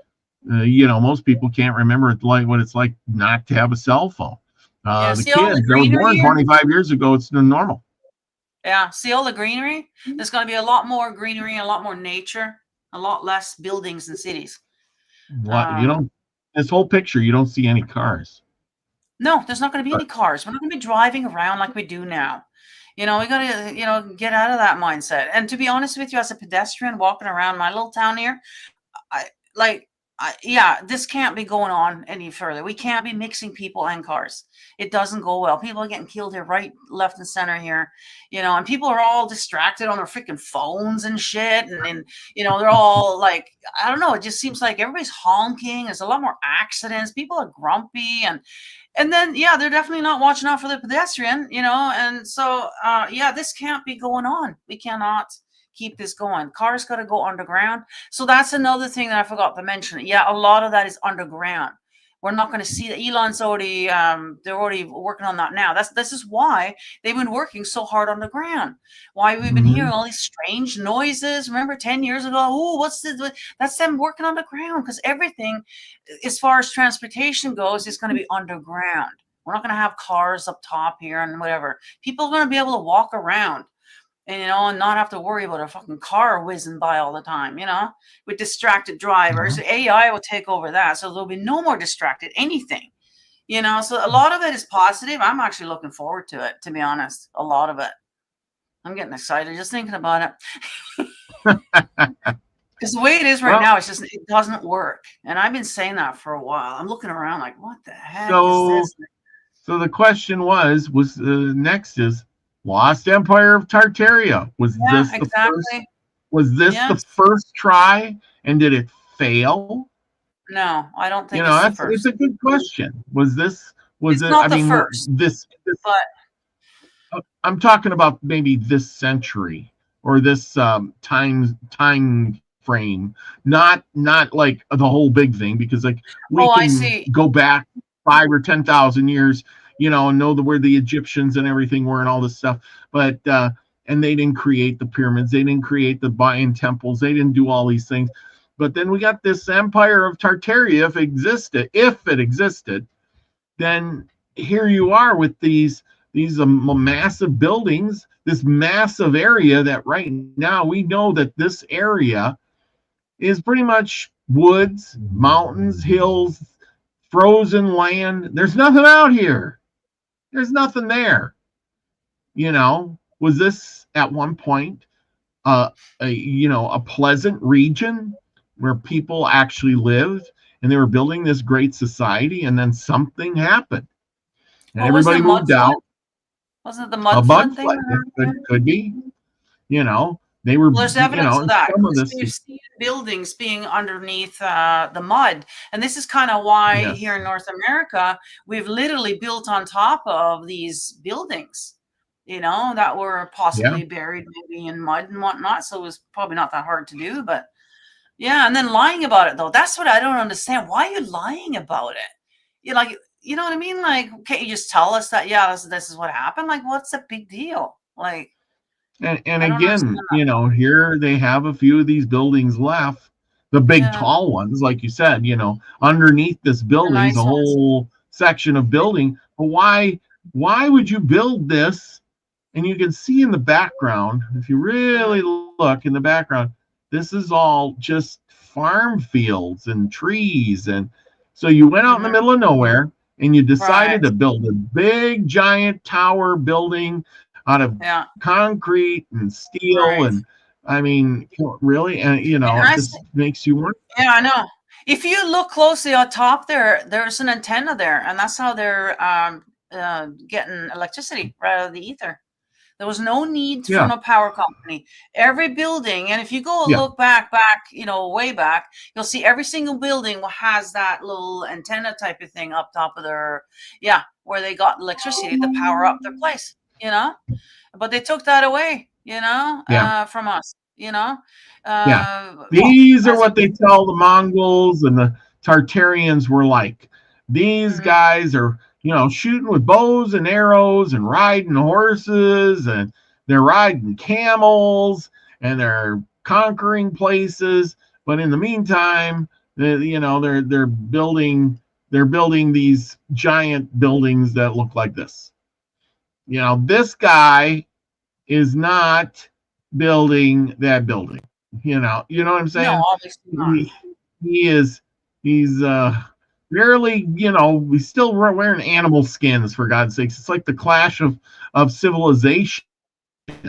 most people can't remember what it's like not to have a cell phone. Yeah. The See all the kids that were greenery born here? 25 years ago, it's normal. Yeah. See all the greenery? There's going to be a lot more greenery, a lot more nature, a lot less buildings and cities. What you don't this whole picture, you don't see any cars. No, there's not going to be any cars. We're not going to be driving around like we do now. We got to, get out of that mindset. And to be honest with you, as a pedestrian walking around my little town here, this can't be going on any further. We can't be mixing people and cars. It doesn't go well. People are getting killed here, right, left, and center here, and people are all distracted on their freaking phones and shit. And they're all like, I don't know. It just seems like everybody's honking. There's a lot more accidents. People are grumpy. And then, they're definitely not watching out for the pedestrian, and so, this can't be going on. We cannot keep this going. Cars got to go underground. So that's another thing that I forgot to mention. Yeah, a lot of that is underground. We're not going to see that. Elon's already, they're already working on that now. This is why they've been working so hard underground. Why we've been hearing all these strange noises. Remember 10 years ago, what's this? That's them working underground, because everything, as far as transportation goes, is going to be underground. We're not going to have cars up top here and whatever. People are going to be able to walk around. And not have to worry about a fucking car whizzing by all the time, with distracted drivers. AI will take over that. So there'll be no more distracted anything, so a lot of it is positive. I'm actually looking forward to it, to be honest. A lot of it. I'm getting excited just thinking about it. Because the way it is right now, it doesn't work. And I've been saying that for a while. I'm looking around like, what the heck is this? So the question was next is, Lost Empire of Tartaria. Was this the first? Was this the first try, and did it fail? No, I don't think it's the first. It's a good question. Was this? Was it's it? Not I the mean, first. But I'm talking about maybe this century or this time frame. Not like the whole big thing, because like we can go back 5,000 or 10,000 years. Know where the Egyptians and everything were and all this stuff. But, and they didn't create the pyramids. They didn't create the Mayan temples. They didn't do all these things. But then we got this Empire of Tartaria. If it existed, then here you are with these massive buildings, this massive area that right now we know that this area is pretty much woods, mountains, hills, frozen land. There's nothing out here. There's nothing there. Was this at one point a pleasant region where people actually lived and they were building this great society, and then something happened and everybody moved out? Wasn't it the mud flood thing? Could be. They were. There's evidence of that. Some of this We've seen buildings being underneath the mud, and this is kind of why here in North America we've literally built on top of these buildings, that were possibly buried maybe in mud and whatnot. So it was probably not that hard to do, but and then lying about it though, that's what I don't understand. Why are you lying about it? You know what I mean? Like, can't you just tell us that this is what happened? Like, what's the big deal? Like. And again, here they have a few of these buildings left, the big tall ones, like you said, underneath this building, nice a whole section of building. But why would you build this? And you can see in the background, if you really look in the background, this is all just farm fields and trees. And so you went out in the middle of nowhere and you decided to build a big, giant tower building out of concrete and steel, and I mean, really, and it just makes you wonder. Yeah, I know. If you look closely on top there's an antenna there, and that's how they're getting electricity right out of the ether. There was no need for no power company. Every building, and if you go look back, way back, you'll see every single building has that little antenna type of thing up top of their, where they got electricity to power up their place. But they took that away, from us, These are what they tell the Mongols and Tartarians were like. These Mhm. guys are, shooting with bows and arrows and riding horses, and they're riding camels, and they're conquering places. But in the meantime, they're building these giant buildings that look like this. This guy is not building that building. What I'm No, saying? obviously not. He's rarely, we still wearing animal skins, for God's sakes. It's like the clash of civilization.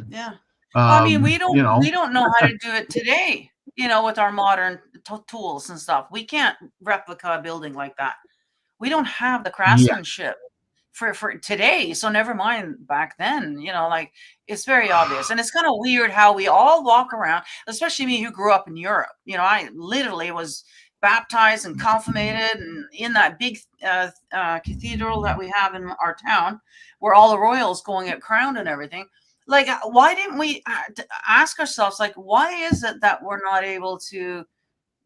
Yeah. Well, I mean, we You know, don't know how to do it today, with our modern tools and stuff. We can't replica a building like that. We don't have the yeah. craftsmanship for today. So never mind back then, like it's very obvious. And it's kind of weird how we all walk around, especially me who grew up in Europe. I literally was baptized and confirmated and in that big cathedral that we have in our town where all the royals going get crowned and everything. Like, why didn't we ask ourselves, like, why is it that we're not able to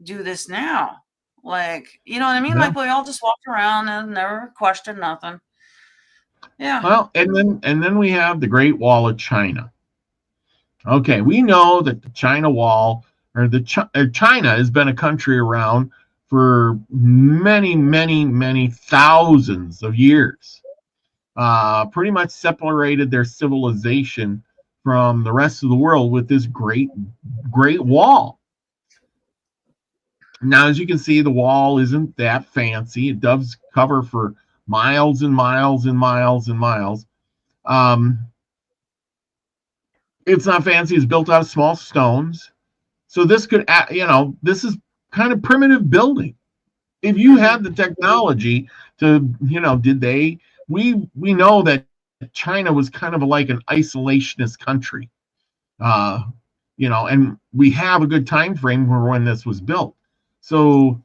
do this now? Like, you know what I mean? Yeah. Like, we all just walked around and never questioned nothing. Yeah. Well, and then we have the Great Wall of China. Okay, we know that the China Wall, or China has been a country around for many, many, many thousands of years. Pretty much separated their civilization from the rest of the world with this great wall. Now, as you can see, the wall isn't that fancy. It does cover for miles and miles and miles and miles. It's not fancy. It's built out of small stones. So this could, this is kind of primitive building. If you had the technology to, we know that China was kind of like an isolationist country, and we have a good time frame for when this was built. So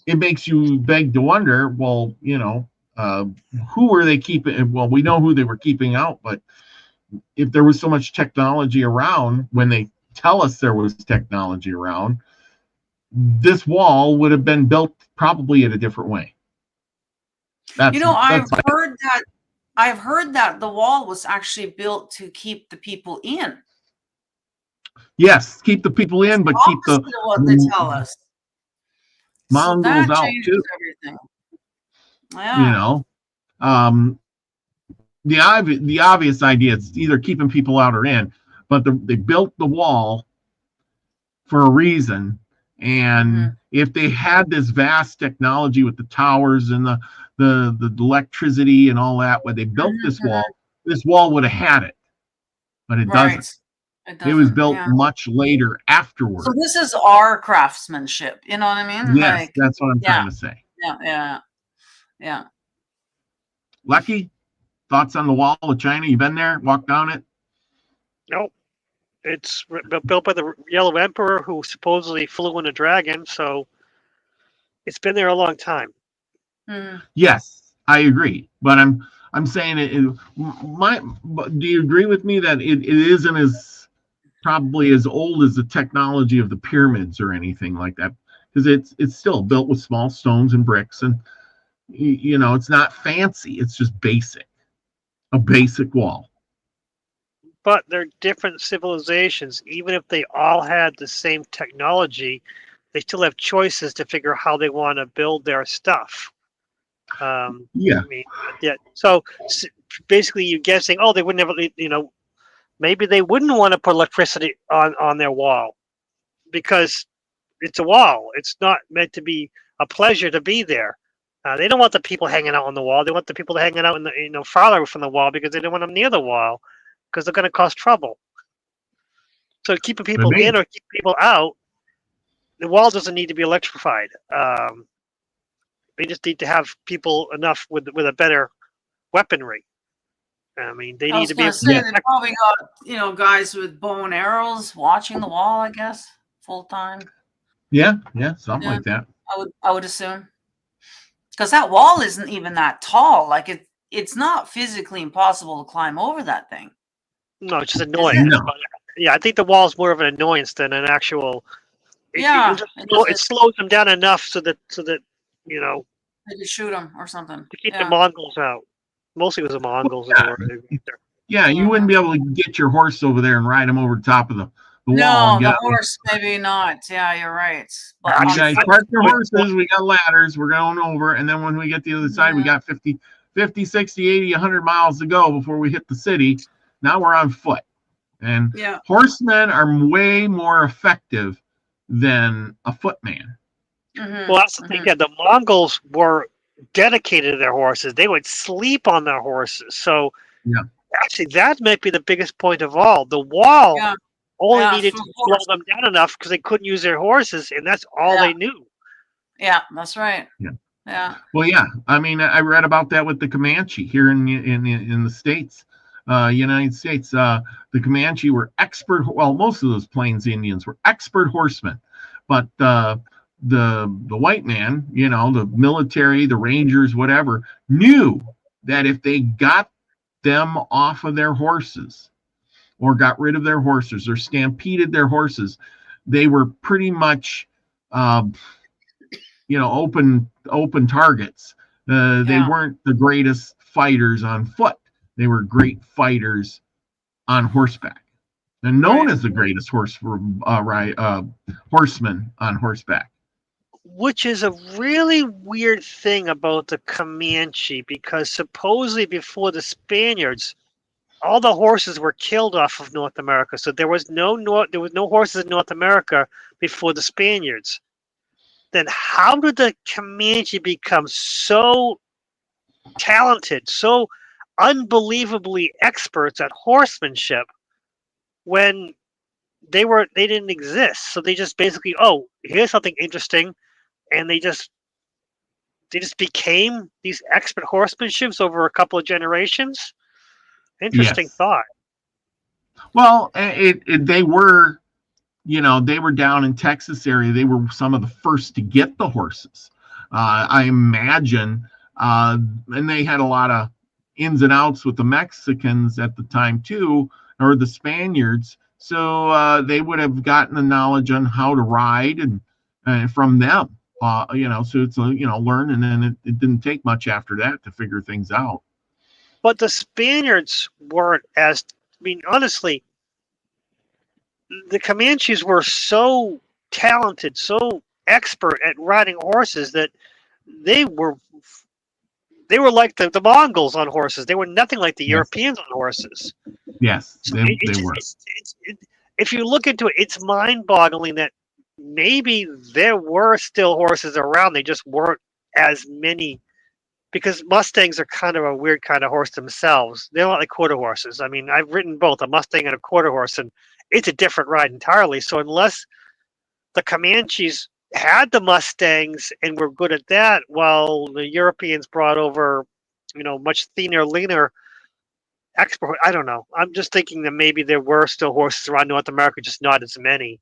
it makes you beg to wonder, well, who were they keeping? Well, we know who they were keeping out, but if there was so much technology around when they tell us there was technology around, this wall would have been built probably in a different way. I've heard that the wall was actually built to keep the people in. Yes, keep the people in, but keep the what they tell us. Mongols so out too. Everything. Yeah. The obvious idea is either keeping people out or in, but they built the wall for a reason. And if they had this vast technology with the towers and the electricity and all that, when they built this wall would have had it, but it doesn't. It was built much later afterwards. So this is our craftsmanship. You know what I mean? Yes, that's what I'm trying to say. Yeah. Lucky, thoughts on the Wall of China? You been there? Walked down it? Nope. It's built by the Yellow Emperor, who supposedly flew in a dragon. So it's been there a long time. Yes, I agree. But I'm saying do you agree with me that it isn't as probably as old as the technology of the pyramids or anything like that? Because it's still built with small stones and bricks, and it's not fancy. It's just a basic wall. But they're different civilizations. Even if they all had the same technology, they still have choices to figure out how they want to build their stuff. So basically, you're guessing, they wouldn't have, maybe they wouldn't want to put electricity on their wall because it's a wall. It's not meant to be a pleasure to be there. They don't want the people hanging out on the wall. They want the people hanging out in the farther from the wall because they don't want them near the wall because they're going to cause trouble. So keeping people in or keep people out, the wall doesn't need to be electrified. They just need to have people enough with a better weaponry. I mean, they need to be. They probably got guys with bow and arrows watching the wall, I guess, full time. Yeah, something like that. I would assume, because that wall isn't even that tall. Like it's not physically impossible to climb over that thing. No, it's just annoying. Yeah, I think the wall is more of an annoyance than an actual Yeah, it slows them down enough so that you know, they could shoot them or something. to keep the Yeah. Mongols out. Mostly it was the Mongols that were there. Yeah, you wouldn't be able to get your horse over there and ride him over the top of the wall No, and get the up. horse maybe not. Yeah, you're right. But You Actually, guys I- park your I- horses, we got ladders, we're going over, and then when we get to the other side, we got 50, 60, 80, 100 miles to go before we hit the city. Now we're on foot. And yeah, horsemen are way more effective than a footman. Well, that's the thing. Yeah, the Mongols were dedicated to their horses. They would sleep on their horses. So, Yeah. actually, that might be the biggest point of all. The wall Yeah. only Yeah, needed to slow them down enough because they couldn't use their horses, and that's all they knew. Yeah, that's right. Yeah. Yeah. Well, yeah. I mean, I read about that with the Comanche here in the States, United States. The Comanche were expert. Well, most of those Plains Indians were expert horsemen, but the white man, the military, the Rangers, whatever, knew that if they got them off of their horses or got rid of their horses or stampeded their horses, they were pretty much open targets. They weren't the greatest fighters on foot. They were great fighters on horseback, and known as the greatest horsemen on horseback. Which is a really weird thing about the Comanche, because supposedly before the Spaniards, all the horses were killed off of North America. So there was no horses in North America before the Spaniards. Then how did the Comanche become so talented, so unbelievably experts at horsemanship when they didn't exist? So they just basically, here's something interesting, and they just became these expert horsemanships over a couple of generations. Interesting thought. Well, they were, they were down in Texas area. They were some of the first to get the horses. I imagine, and they had a lot of ins and outs with the Mexicans at the time too, or the Spaniards. So they would have gotten the knowledge on how to ride and from them. So it's learn, and then it didn't take much after that to figure things out. But the Spaniards weren't as, honestly, the Comanches were so talented, so expert at riding horses that they were like the Mongols on horses. They were nothing like the Europeans on horses. Yes, so they were. If you look into it, it's mind-boggling that maybe there were still horses around. They just weren't as many, because Mustangs are kind of a weird kind of horse themselves. They're not like quarter horses. I've ridden both a Mustang and a quarter horse, and it's a different ride entirely. So unless the Comanches had the Mustangs and were good at that, while the Europeans brought over, much thinner, leaner expert, I don't know. I'm just thinking that maybe there were still horses around North America, just not as many.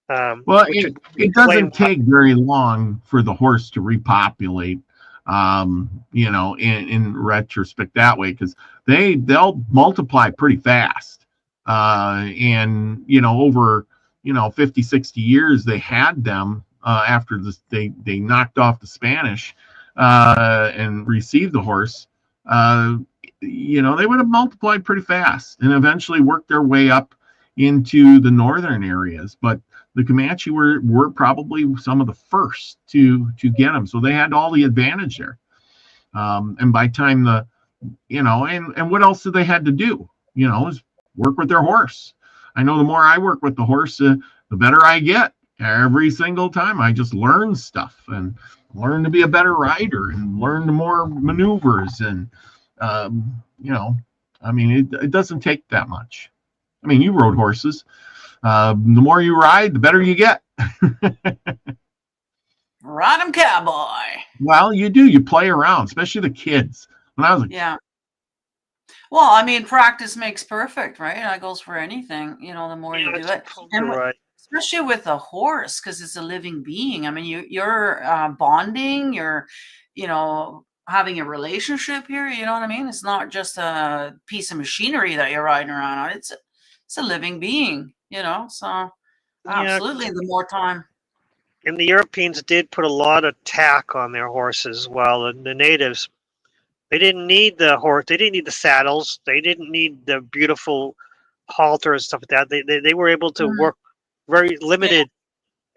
Well, it doesn't take very long for the horse to repopulate, in retrospect that way, because they'll multiply pretty fast. And, over, 50, 60 years, they had them after this, they knocked off the Spanish and received the horse. They would have multiplied pretty fast and eventually worked their way up into the northern areas. But the Comanche were probably some of the first to get them, so they had all the advantage there. And by time and what else did they had to do? Is work with their horse. I know the more I work with the horse, the better I get. Every single time I just learn stuff and learn to be a better rider and learn more maneuvers. And it doesn't take that much. You rode horses. The more you ride, the better you get. Ride 'em, cowboy. Well, you do. You play around, especially the kids. When I was Well, practice makes perfect, right? That goes for anything. The more you do it, and right. Especially with a horse, because it's a living being. You're bonding. You're, having a relationship here. You know what I mean? It's not just a piece of machinery that you're riding around on. It's a living being. So absolutely, the more time. and the Europeans did put a lot of tack on their horses, while the natives, they didn't need the horse, they didn't need the saddles, they didn't need the beautiful halter and stuff like that. They were able to Mhm. work very Yeah, limited,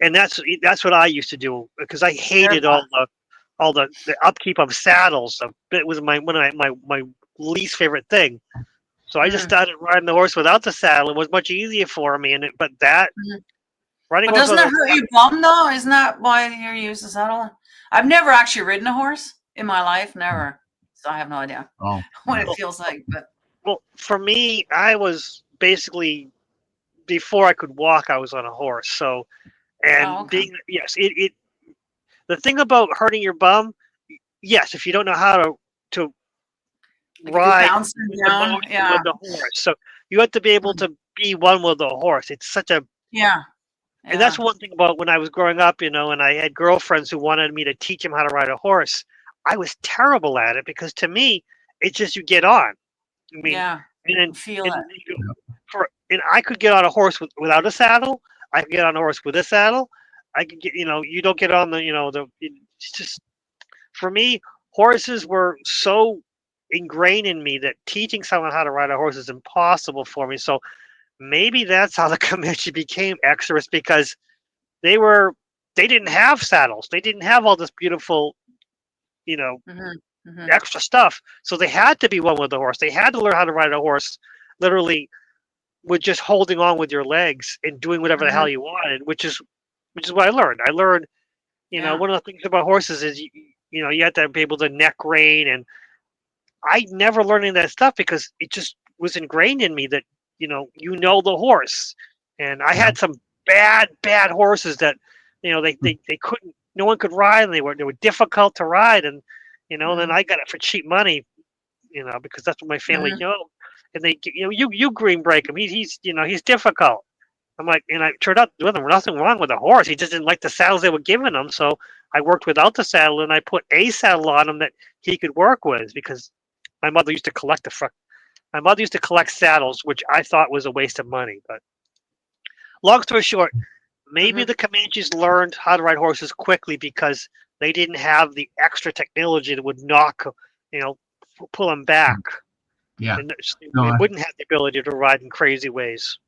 and that's what I used to do because I hated bareback. all the upkeep of saddles. It was one of my least favorite thing. So I just Mhm, started riding the horse without the saddle. It was much easier for me, but that mhm. riding But horse doesn't with that a hurt your bum though? Isn't that why you use the saddle? I've never actually ridden a horse in my life, never. So I have no idea Oh, what it yeah. feels like. But well, for me, I was basically before I could walk, I was on a horse. So oh, and okay. being yes, it the thing about hurting your bum, yes, if you don't know how to Like if you're ride bouncing with the down, motion yeah, with the horse, so you have to be able mm, to be one with the horse. It's such a yeah, and that's yeah. one thing about when I was growing up, and I had girlfriends who wanted me to teach them how to ride a horse. I was terrible at it because to me, it's just you get on. I mean, Yeah, and you then can feel and it. you and I could get on a horse without a saddle. I could get on a horse with a saddle. I could get you don't get on it's just for me horses were so ingrained in me that teaching someone how to ride a horse is impossible for me. So maybe that's how the Comanche became extras because they were they didn't have saddles. They didn't have all this beautiful, you know, Hmm. Hmm. extra stuff. So they had to be one with the horse. They had to learn how to ride a horse literally with just holding on with your legs and doing whatever the Hmm. hell you wanted, which is what I learned. I learned, Yeah. one of the things about horses is you have to be able to neck rein, and I never learned any of that stuff because it just was ingrained in me that the horse, and I Yeah. had some bad horses that they couldn't no one could ride, and they were difficult to ride, and then Hmm. I got it for cheap money, because that's what my family Hmm. and you green break him, he's difficult. I'm like, and I turned out there was nothing wrong with the horse. He just didn't like the saddles they were giving him. So I worked without the saddle, and I put a saddle on him that he could work with because my mother used to collect my mother used to collect saddles, which I thought was a waste of money. But long story short, maybe Hmm. the Comanches learned how to ride horses quickly because they didn't have the extra technology that would you know, pull them back, Yeah. and No, they wouldn't have the ability to ride in crazy ways.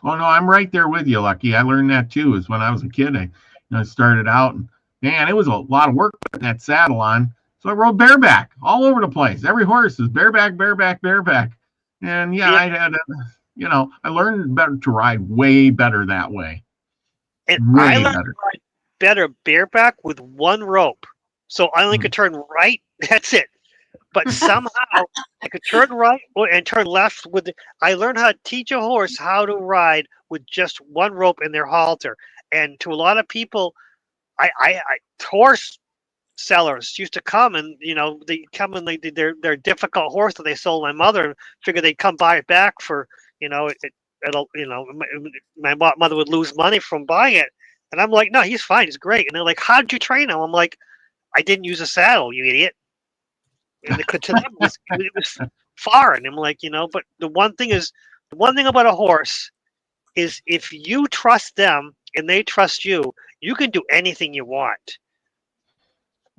oh no, I'm right there with you, Lucky. I learned that too. Is when I was a kid. I started out, and man, it was a lot of work putting that saddle on. So I rode bareback all over the place. Every horse is bareback, bareback, bareback. And yeah, Yeah, I had, I learned better to ride way better that way. and I Way learned better. to ride better bareback with one rope. So I only Mm. could turn right. That's it. But somehow I could turn right and turn left I learned how to teach a horse how to ride with just one rope in their halter. And to a lot of people, I horse sellers used to come and they come and they did their difficult horse that they sold my mother and figured they'd come buy it back for it'll my mother would lose money from buying it. And I'm like, no, he's fine, he's great. And they're like, how did you train him? I'm like, I didn't use a saddle, you idiot. And to them it was foreign. I'm like, but the one thing about a horse is if you trust them and they trust you, you can do anything you want.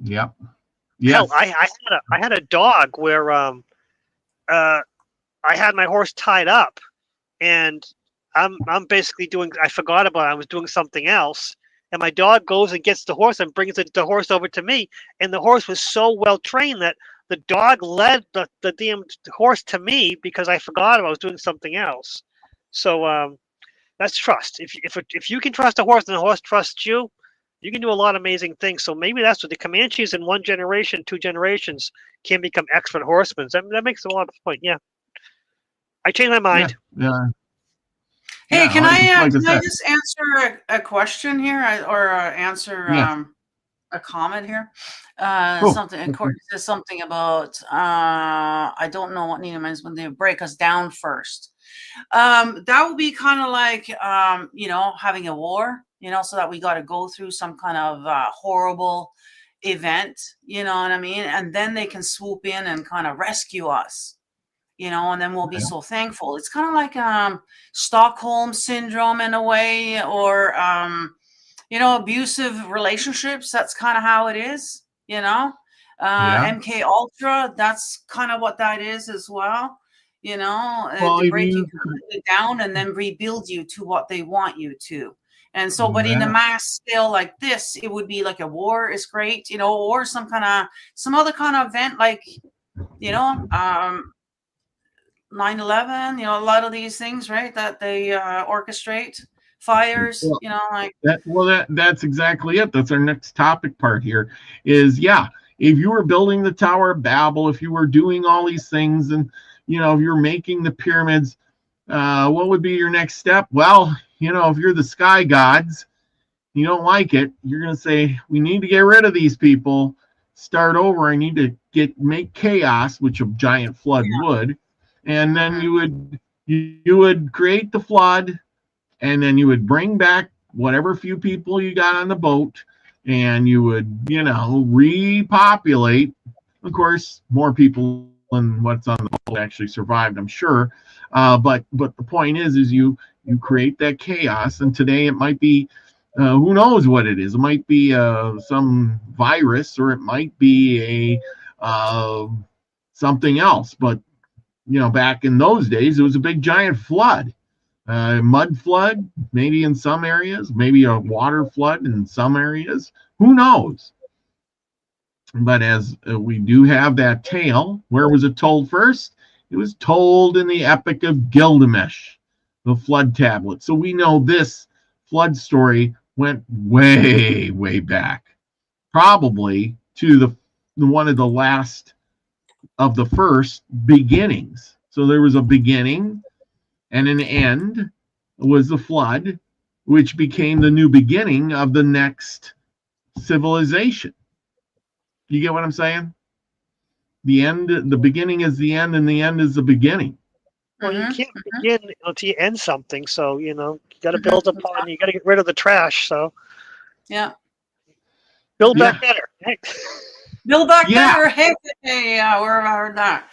Yep. Hell, Yes. I had a dog where uh I had my horse tied up, and I'm basically doing I forgot about it. I was doing something else, and my dog goes and gets the horse and brings the horse over to me, and the horse was so well trained that the dog led the damn horse to me because I forgot I was doing something else. So that's trust. If you can trust a horse and the horse trusts you, you can do a lot of amazing things. So maybe that's what the Comanches in one generation, 2 generations can become expert horsemen. That makes a lot of point. Yeah, I changed my Yeah. mind. Yeah. Hey, Yeah. Like I can I said. just answer a question here, or answer Yeah. a comment here? Oh. Something Courtney says something about I don't know what Nina means when they break us down first. That would be kind of like having a war, so that we got to go through some kind of horrible event, you know what I mean? And then they can swoop in and kind of rescue us. And then we'll be so thankful. It's kind of like Stockholm syndrome in a way, or abusive relationships. That's kind of how it is. Yeah. MK Ultra. That's kind of what that is as well. Well, To if break you you, completely down and then rebuild you to what they want you to. And so, but in a yeah. mass scale like this, it would be like a war is great, or some other kind of event like, 9/11, a lot of these things, right, that they orchestrate fires, Well, like. that's exactly it. That's our next topic part here is, yeah, if you were building the Tower of Babel, if you were doing all these things, and if you're making the pyramids, what would be your next step? Well, if you're the sky gods, you don't like it, you're going to say, we need to get rid of these people, start over. I need to make chaos, which a giant flood would. And then you would create the flood, and then you would bring back whatever few people you got on the boat, and you would, repopulate. Of course, more people than what's on the boat actually survived, I'm sure. But the point is you create that chaos, and today it might be, who knows what it is. It might be some virus, or it might be a something else. But back in those days, it was a big giant flood. Mud flood, maybe in some areas, maybe a water flood in some areas. Who knows? But as we do have that tale, where was it told first? It was told in the Epic of Gilgamesh, the flood tablet. So we know this flood story went way, way back, probably to the one of the last of the first beginnings. So there was a beginning, and an end was the flood, which became the new beginning of the next civilization. You get what I'm saying? The beginning is the end, and the end is the beginning. Well, you can't begin until you end something. So, you got to build upon, you got to get rid of the trash. So, yeah. Build back better. Hey. Build back better. Hey, yeah, where have I heard that?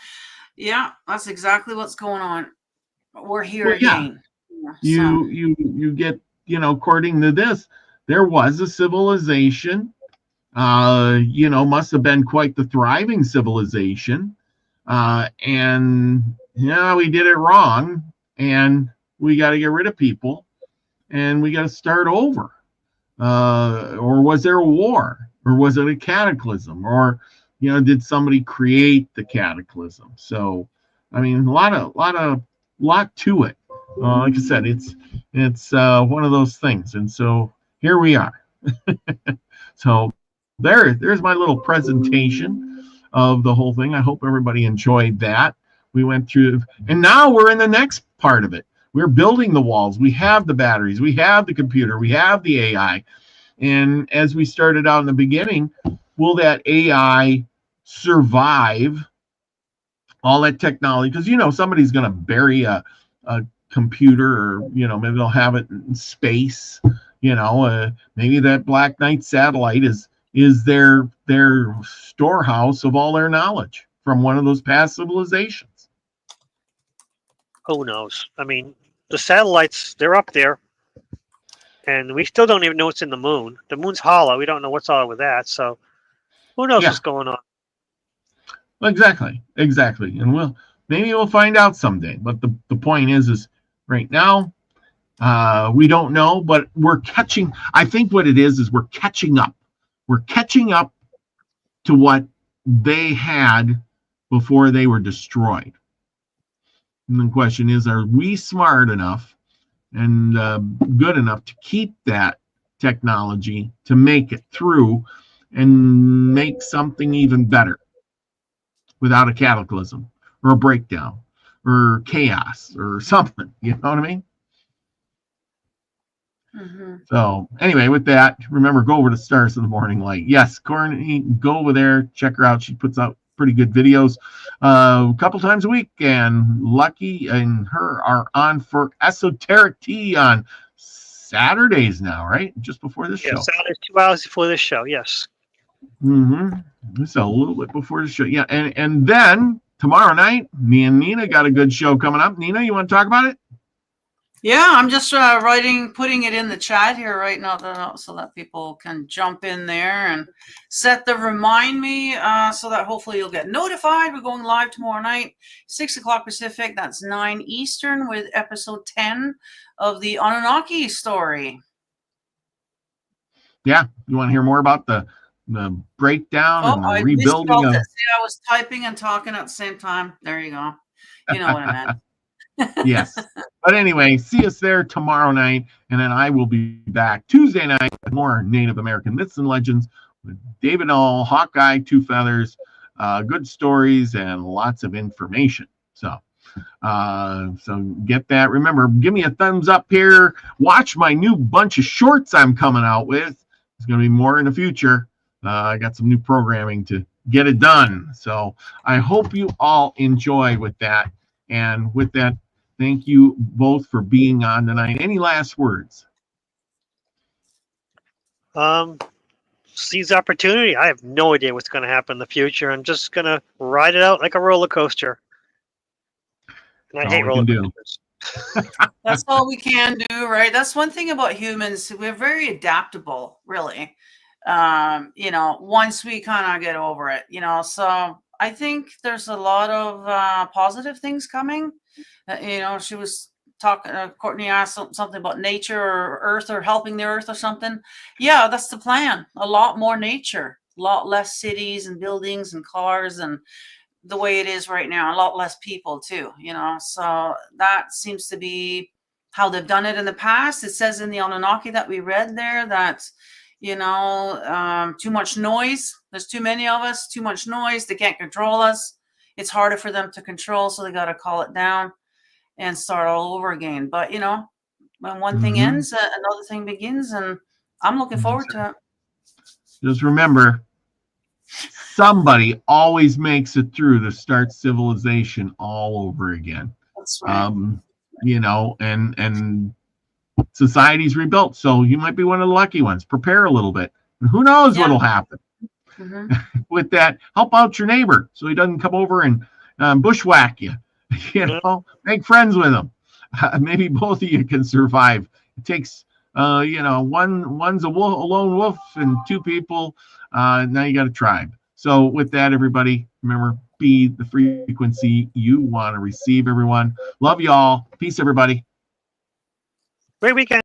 Yeah, that's exactly what's going on. We're here again. Yeah. You get, according to this, there was a civilization, must have been quite the thriving civilization. And we did it wrong, and we got to get rid of people, and we got to start over. Or was there a war, or was it a cataclysm, or did somebody create the cataclysm? So, I mean, a lot to it. Like I said, it's one of those things, and so here we are. So there's my little presentation of the whole thing. I hope everybody enjoyed that. We went through, and now we're in the next part of it. We're building the walls. We have the batteries. We have the computer. We have the AI. And as we started out in the beginning, will that AI survive all that technology? Because, somebody's going to bury a computer, or, maybe they'll have it in space. Maybe that Black Knight satellite is their storehouse of all their knowledge from one of those past civilizations. Who knows? I mean, the satellites, they're up there, and we still don't even know what's in the moon. The moon's hollow. We don't know what's all with that. So who knows what's going on? Exactly. And maybe we'll find out someday. But the point is right now, we don't know, but we're catching. I think what it is we're catching up. We're catching up to what they had before they were destroyed. And the question is, are we smart enough and good enough to keep that technology to make it through and make something even better without a cataclysm or a breakdown or chaos or something? You know what I mean? Mm-hmm. So anyway, with that, remember, go over to Stars of the Morning Light. Yes, Courtney, go over there, check her out. She puts out pretty good videos a couple times a week, and Lucky and her are on for Esoteric Tea on Saturdays now, right? Just before this show. Saturdays, 2 hours before this show. Yes. So a little bit before the show. Yeah, and then tomorrow night, me and Nina got a good show coming up. Nina, you want to talk about it? Yeah, I'm just putting it in the chat here right now so that people can jump in there and set the remind me so that hopefully you'll get notified. We're going live tomorrow night, 6 o'clock Pacific. That's 9 Eastern with episode 10 of the Anunnaki story. Yeah, you want to hear more about the breakdown and the rebuilding of... See, I was typing and talking at the same time. There you go. You know what I meant. Yes. But anyway, see us there tomorrow night. And then I will be back Tuesday night with more Native American myths and legends with David Null, Hawkeye, Two Feathers, good stories, and lots of information. So get that. Remember, give me a thumbs up here. Watch my new bunch of shorts I'm coming out with. There's going to be more in the future. I got some new programming to get it done. So I hope you all enjoy with that. And with that, thank you both for being on tonight. Any last words? Seize opportunity. I have no idea what's going to happen in the future. I'm just going to ride it out like a roller coaster. And I hate roller coasters. That's all we can do, right? That's one thing about humans. We're very adaptable, really. You know, once we kind of get over it, you know, so I think there's a lot of positive things coming. You know, she was talking, Courtney asked something about nature or earth or helping the earth or something. Yeah, that's the plan. A lot more nature, a lot less cities and buildings and cars and the way it is right now, a lot less people too, you know, so that seems to be how they've done it in the past. It says in the Anunnaki that we read there that, you know, too much noise. There's too many of us, too much noise. They can't control us. It's harder for them to control. So they got to call it down and start all over again. But, you know, when one thing ends, another thing begins. And I'm looking forward to it. Just remember, somebody always makes it through to start civilization all over again. That's right. You know, and society's rebuilt. So you might be one of the lucky ones. Prepare a little bit. And who knows what'll happen. With that, help out your neighbor so he doesn't come over and bushwhack you. You know, make friends with him. Maybe both of you can survive. It takes, you know, one's a lone wolf and two people. Now you got a tribe. So with that, everybody, remember, be the frequency you want to receive, everyone. Love y'all. Peace, everybody. Great weekend.